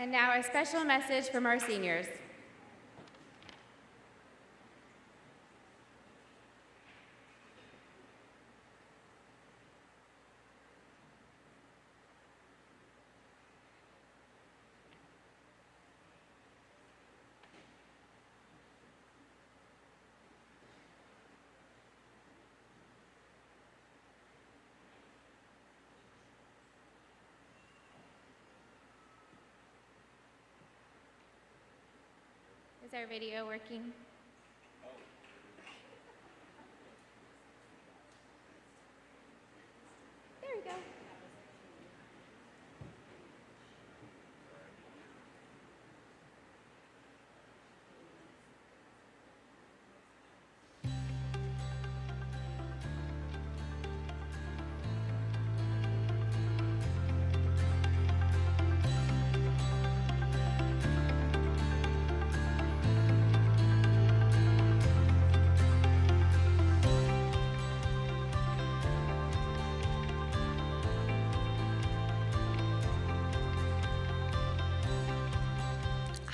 And now a special message from our seniors. Is our video working? There we go.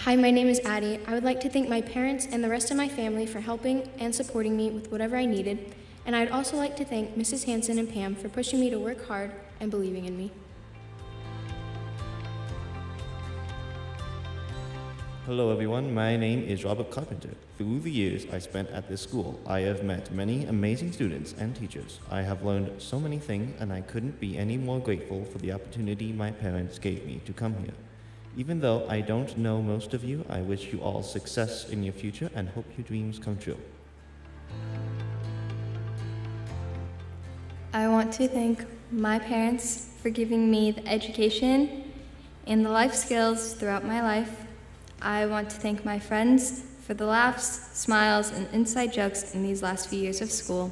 Hi, my name is Addie. I would like to thank my parents and the rest of my family for helping and supporting me with whatever I needed, and I'd also like to thank Mrs. Hanson and Pam for pushing me to work hard and believing in me. Hello everyone, my name is Robert Carpenter. Through the years I spent at this school, I have met many amazing students and teachers. I have learned so many things and I couldn't be any more grateful for the opportunity my parents gave me to come here. Even though I don't know most of you, I wish you all success in your future and hope your dreams come true. I want to thank my parents for giving me the education and the life skills throughout my life. I want to thank my friends for the laughs, smiles, and inside jokes in these last few years of school.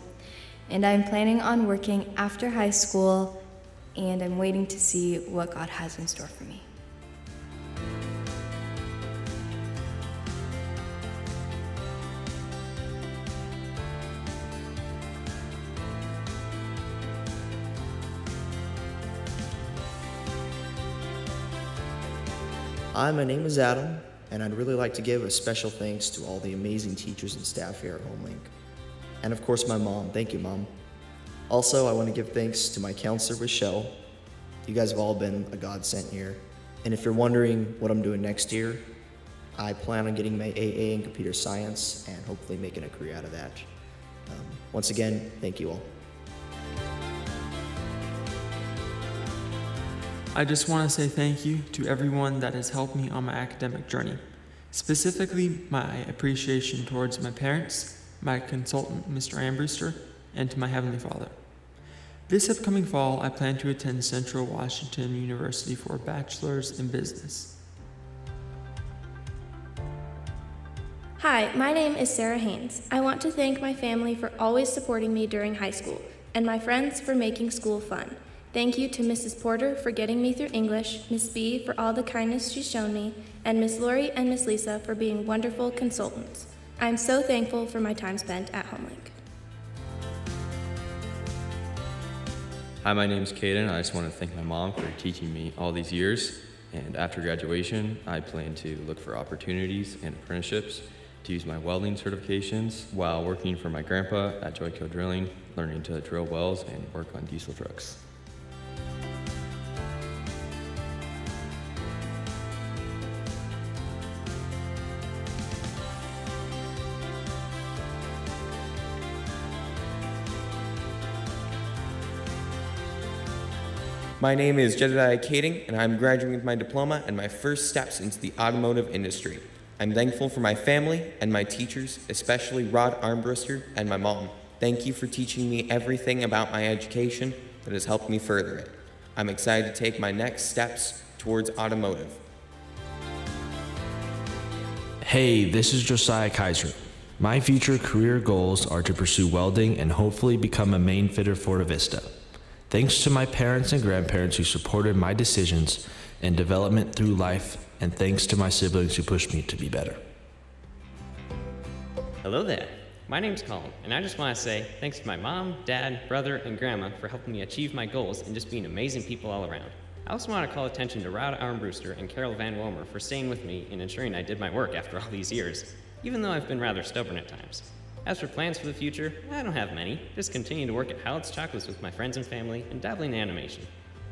And I'm planning on working after high school, and I'm waiting to see what God has in store for me. Hi, my name is Adam, and I'd really like to give a special thanks to all the amazing teachers and staff here at HomeLink. And of course, my mom. Thank you, Mom. Also, I want to give thanks to my counselor, Rochelle. You guys have all been a godsend here. And if you're wondering what I'm doing next year, I plan on getting my AA in computer science and hopefully making a career out of that. Once again, thank you all. I just want to say thank you to everyone that has helped me on my academic journey. Specifically, my appreciation towards my parents, my consultant, Mr. Armbruster, and to my Heavenly Father. This upcoming fall, I plan to attend Central Washington University for a bachelor's in business. Hi, my name is Sarah Haynes. I want to thank my family for always supporting me during high school, and my friends for making school fun. Thank you to Mrs. Porter for getting me through English, Miss B for all the kindness she's shown me, and Miss Lori and Miss Lisa for being wonderful consultants. I am so thankful for my time spent at HomeLink. Hi, my name is Caden. I just want to thank my mom for teaching me all these years. And after graduation, I plan to look for opportunities and apprenticeships to use my welding certifications while working for my grandpa at Joyco Drilling, learning to drill wells and work on diesel trucks. My name is Jedediah Kading, and I'm graduating with my diploma and my first steps into the automotive industry. I'm thankful for my family and my teachers, especially Rod Armbruster and my mom. Thank you for teaching me everything about my education that has helped me further it. I'm excited to take my next steps towards automotive. Hey, this is Josiah Kaiser. My future career goals are to pursue welding and hopefully become a main fitter for Vista. Thanks to my parents and grandparents who supported my decisions and development through life, and thanks to my siblings who pushed me to be better. Hello there. My name's Colin, and I just want to say thanks to my mom, dad, brother, and grandma for helping me achieve my goals and just being amazing people all around. I also want to call attention to Rod Armbruster and Carol Van Wilmer for staying with me and ensuring I did my work after all these years, even though I've been rather stubborn at times. As for plans for the future, I don't have many. Just continue to work at Howlett's Chocolates with my friends and family and dabbling in animation.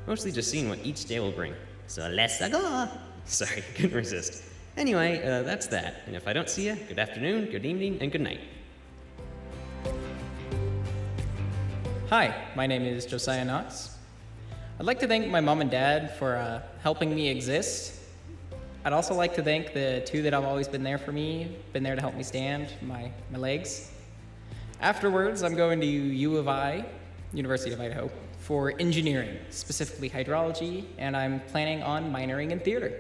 Mostly just seeing what each day will bring. So let's go! Sorry, couldn't resist. Anyway, that's that. And if I don't see you, good afternoon, good evening, and good night. Hi, my name is Josiah Knox. I'd like to thank my mom and dad for helping me exist. I'd also like to thank the two that have always been there for me, been there to help me stand, my legs. Afterwards, I'm going to U of I, University of Idaho, for engineering, specifically hydrology, and I'm planning on minoring in theater.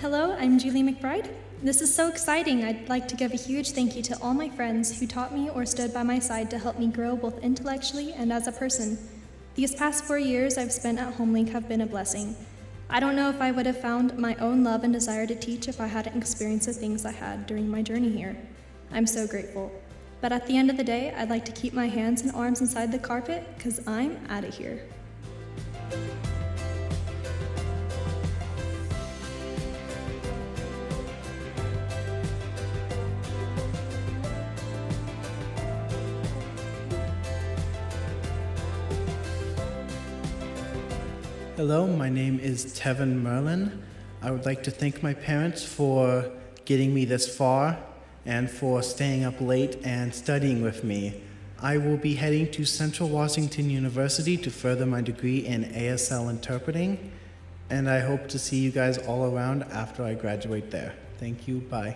Hello, I'm Julie McBride. This is so exciting. I'd like to give a huge thank you to all my friends who taught me or stood by my side to help me grow both intellectually and as a person. These past 4 years I've spent at HomeLink have been a blessing. I don't know if I would have found my own love and desire to teach if I hadn't experienced the things I had during my journey here. I'm so grateful. But at the end of the day, I'd like to keep my hands and arms inside the carpet because I'm out of here. Hello, my name is Tevin Merlin. I would like to thank my parents for getting me this far and for staying up late and studying with me. I will be heading to Central Washington University to further my degree in ASL interpreting, and I hope to see you guys all around after I graduate there. Thank you, bye.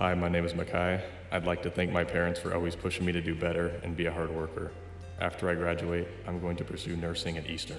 Hi, my name is Makai. I'd like to thank my parents for always pushing me to do better and be a hard worker. After I graduate, I'm going to pursue nursing at Eastern.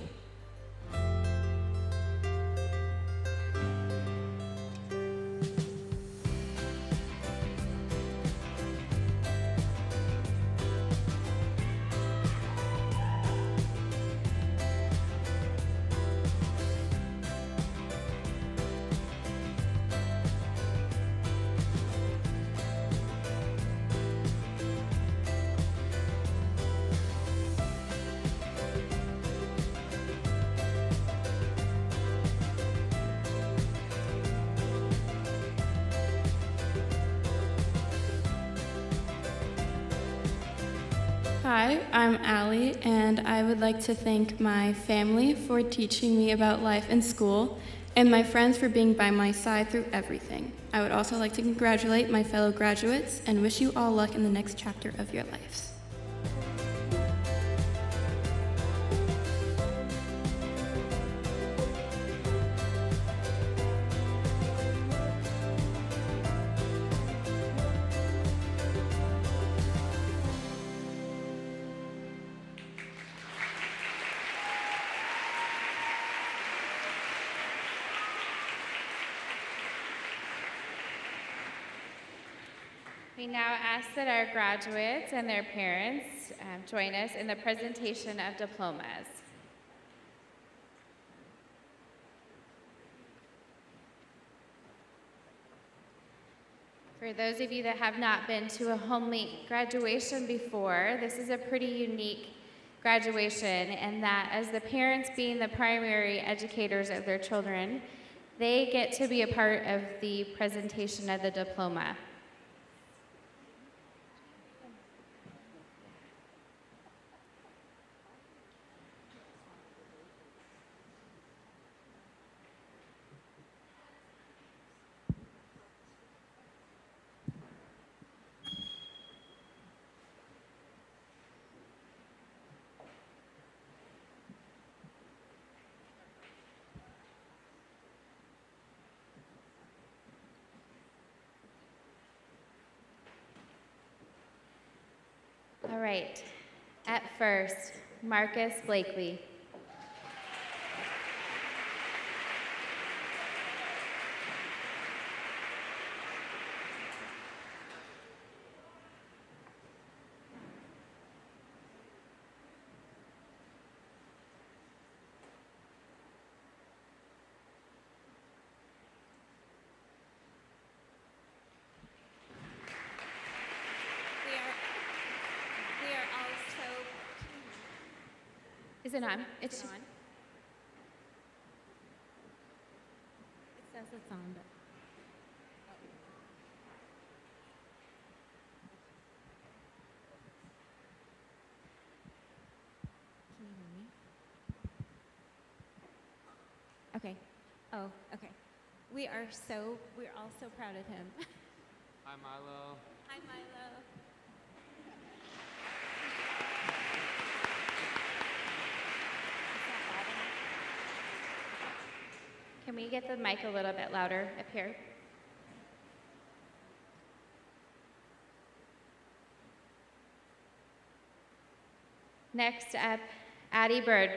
Hi, I'm Allie, and I would like to thank my family for teaching me about life in school, and my friends for being by my side through everything. I would also like to congratulate my fellow graduates and wish you all luck in the next chapter of your lives. We now ask that our graduates and their parents join us in the presentation of diplomas. For those of you that have not been to a HomeLink graduation before, this is a pretty unique graduation in that as the parents being the primary educators of their children, they get to be a part of the presentation of the diploma. All right, at first, Marcus Blakely. Is it on? It's on. It says it's on, but. Can you hear me? Okay. Oh, okay. We're all so proud of him. Hi, Milo. Hi, Milo. Can we get the mic a little bit louder up here? Next up, Addie Bird.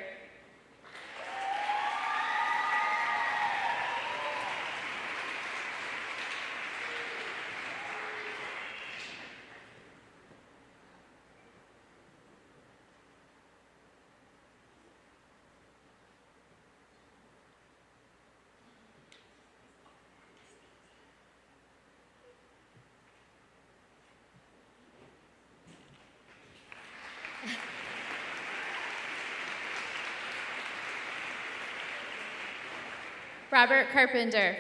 Robert Carpenter.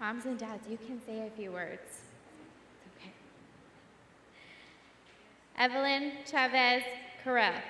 Moms and dads, you can say a few words. It's okay. Evelyn Chavez Correa.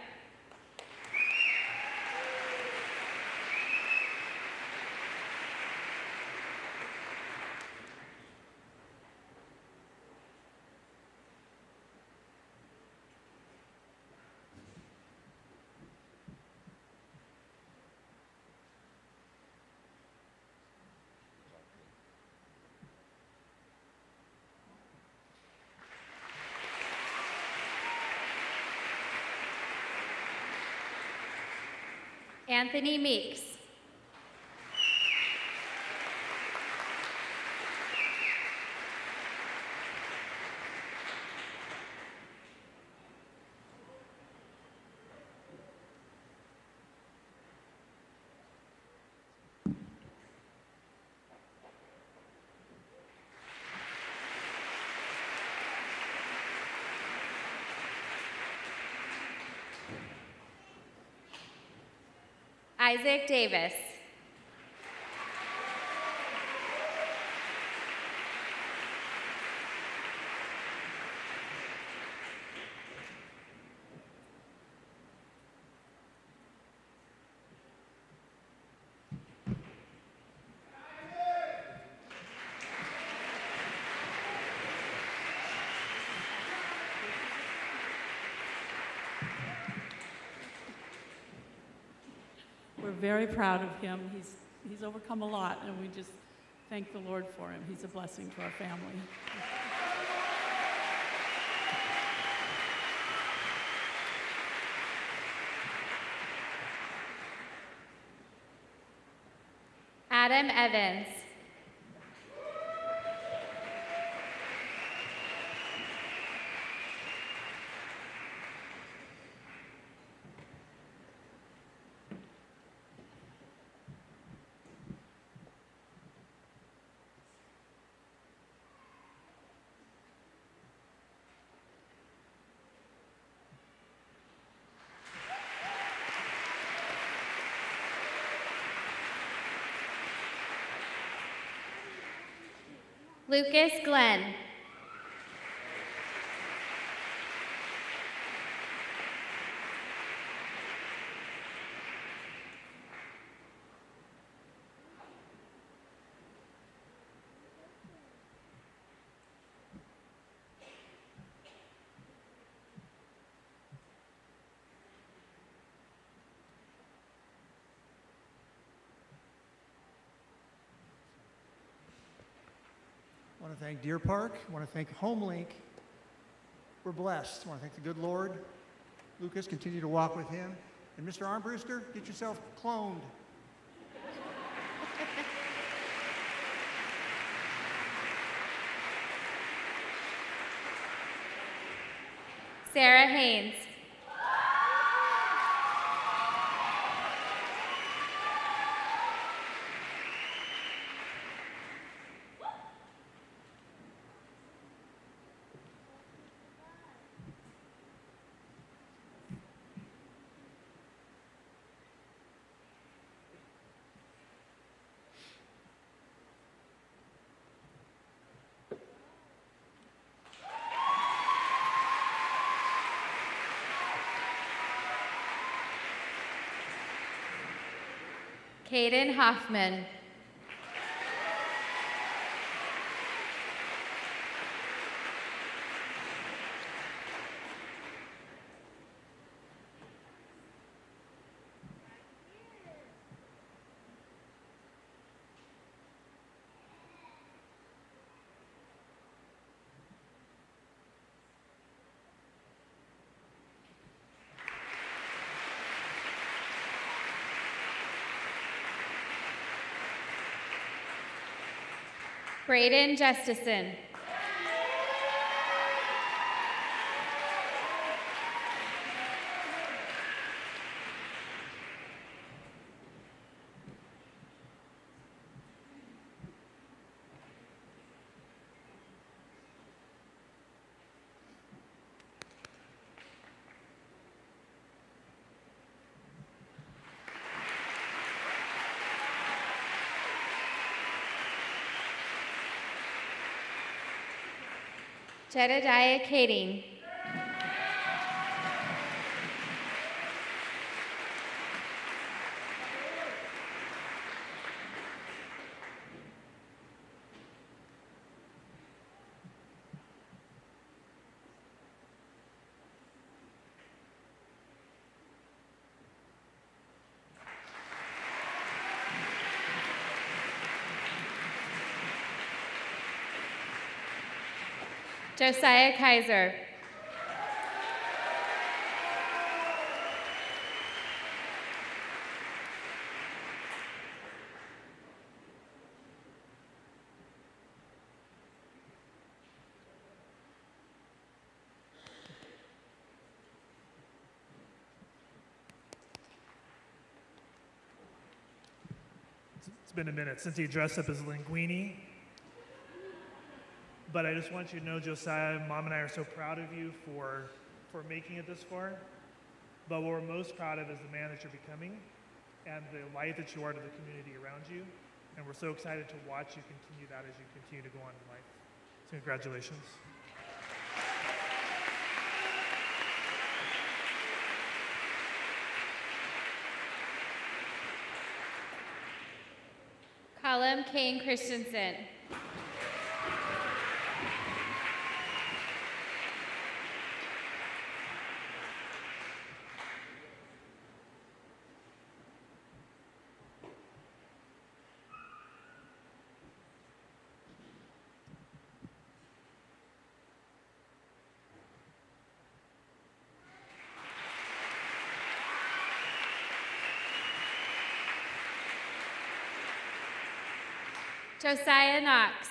Anthony Meeks. Isaac Davis. We're very proud of him. He's overcome a lot, and we just thank the Lord for him. He's a blessing to our family. Adam Evans. Lucas Glenn. I want to thank Deer Park. I want to thank HomeLink. We're blessed. I want to thank the good Lord. Lucas, continue to walk with him. And Mr. Armbruster, get yourself cloned. Sarah Haynes. Caden Hoffman. Braden Justison. Jedediah Kading. Josiah Kaiser. It's been a minute since he dressed up as Linguini. But I just want you to know, Josiah, Mom and I are so proud of you for making it this far. But what we're most proud of is the man that you're becoming and the light that you are to the community around you. And we're so excited to watch you continue that as you continue to go on in life. So congratulations. Colum Kane Christensen. Josiah Knox.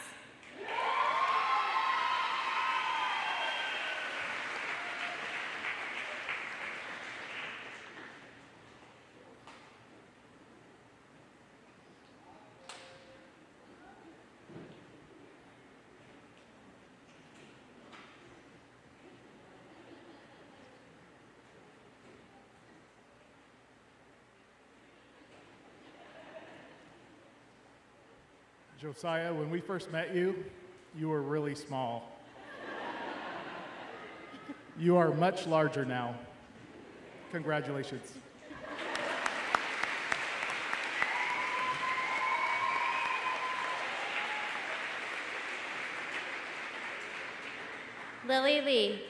Josiah, when we first met you, you were really small. You are much larger now. Congratulations. Lily Lee.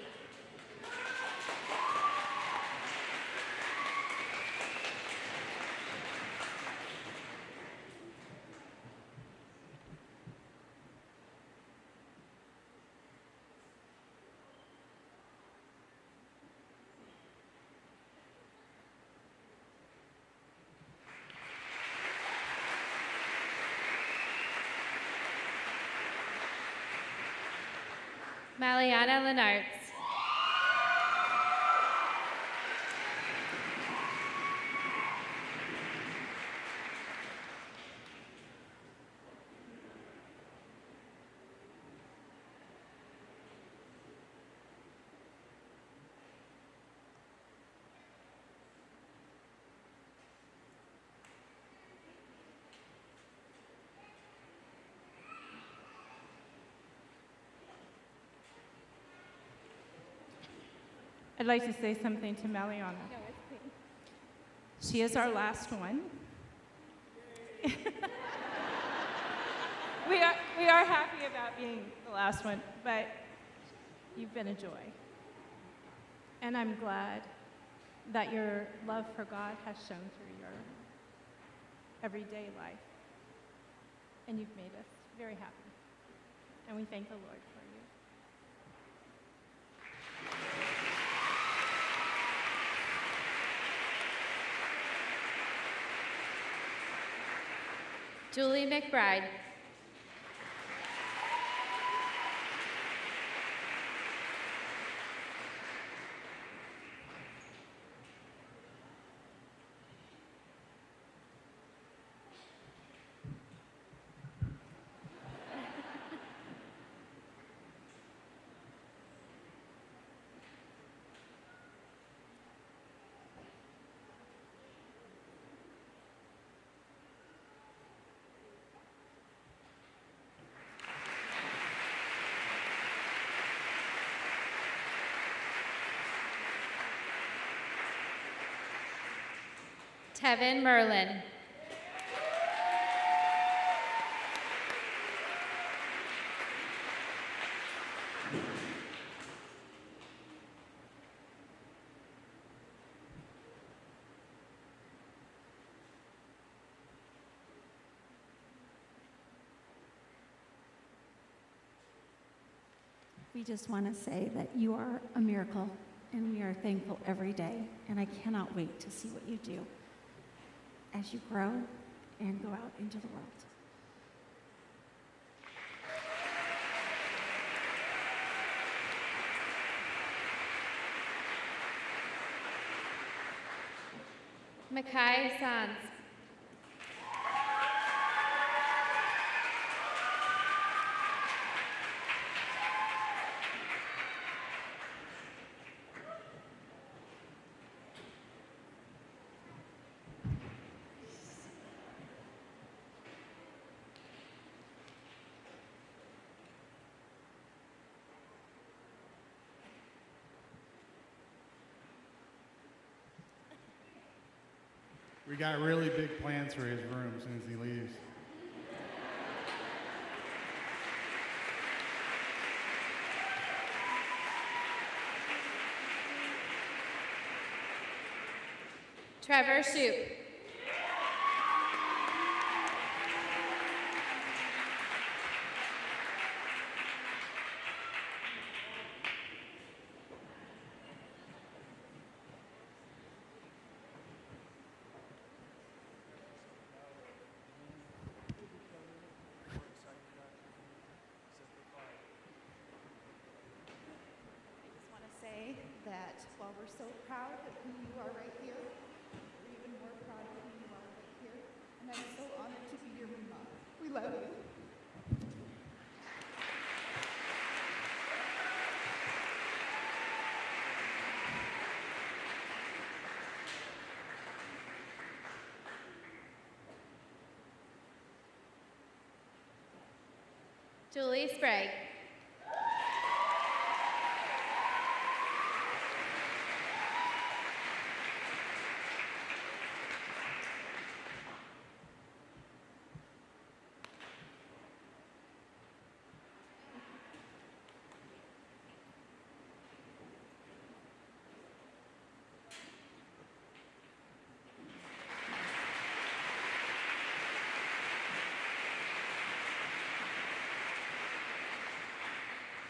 Maliana Lenartz. I'd like to say something to Maliana. She is our last one. we are happy about being the last one, but you've been a joy. And I'm glad that your love for God has shown through your everyday life. And you've made us very happy. And we thank the Lord for you. Julie McBride. Tevin Merlin. We just want to say that you are a miracle, and we are thankful every day. And I cannot wait to see what you do as you grow and go out into the world. Makai Sanz. We got really big plans for his room as soon as he leaves. Trevor Shoup. That while we're so proud of who you are right here, we're even more proud of who you are right here. And I'm so honored to be your mom. We love you. Julie Sprague.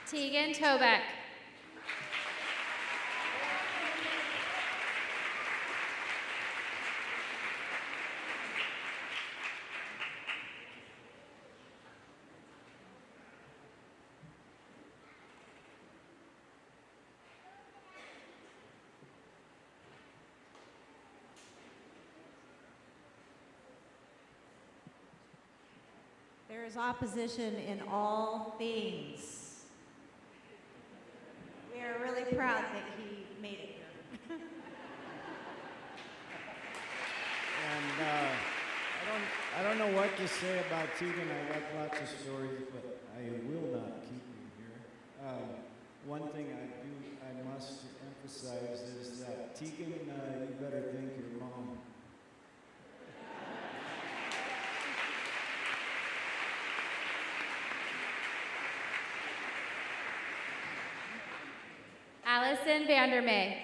Tegan Tobeck. There is opposition in all things. We are really proud that he made it here. And I don't know what to say about Tegan. I got lots of stories, but I will not keep you here. One thing I must emphasize is that Tegan, you better thank your mom. Allison Vandermeer.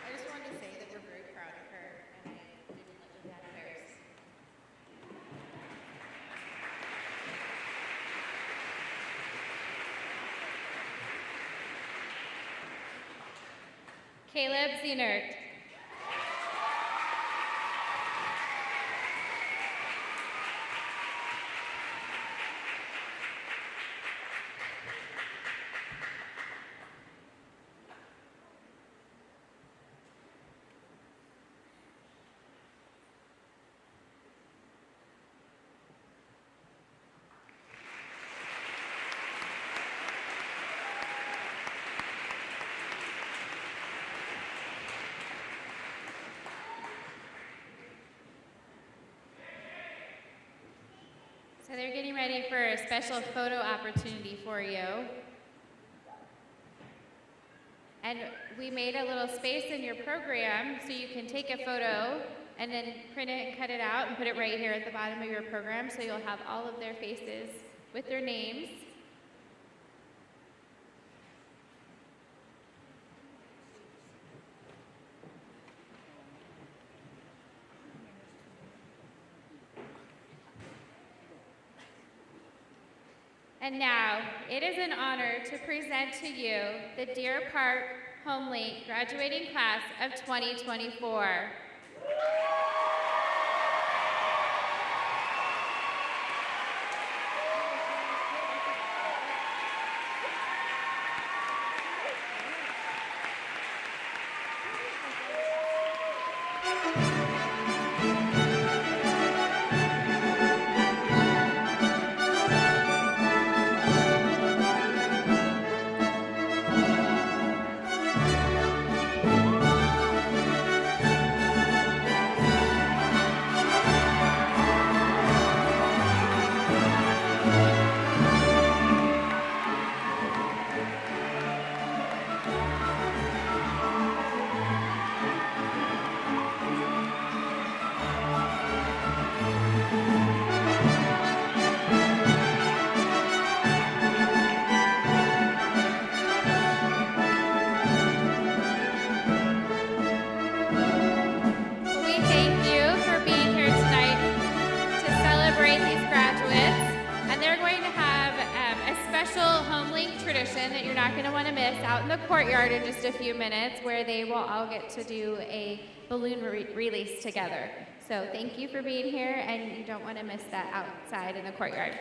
I just wanted to say that we're very proud of her, and I didn't let you down embarrassed. Caleb Zienert. So they're getting ready for a special photo opportunity for you. And we made a little space in your program so you can take a photo and then print it and cut it out and put it right here at the bottom of your program, so you'll have all of their faces with their names. And now, it is an honor to present to you the Deer Park HomeLink graduating class of 2024. That you're not going to want to miss out in the courtyard in just a few minutes, where they will all get to do a balloon release together. So thank you for being here, and you don't want to miss that outside in the courtyard.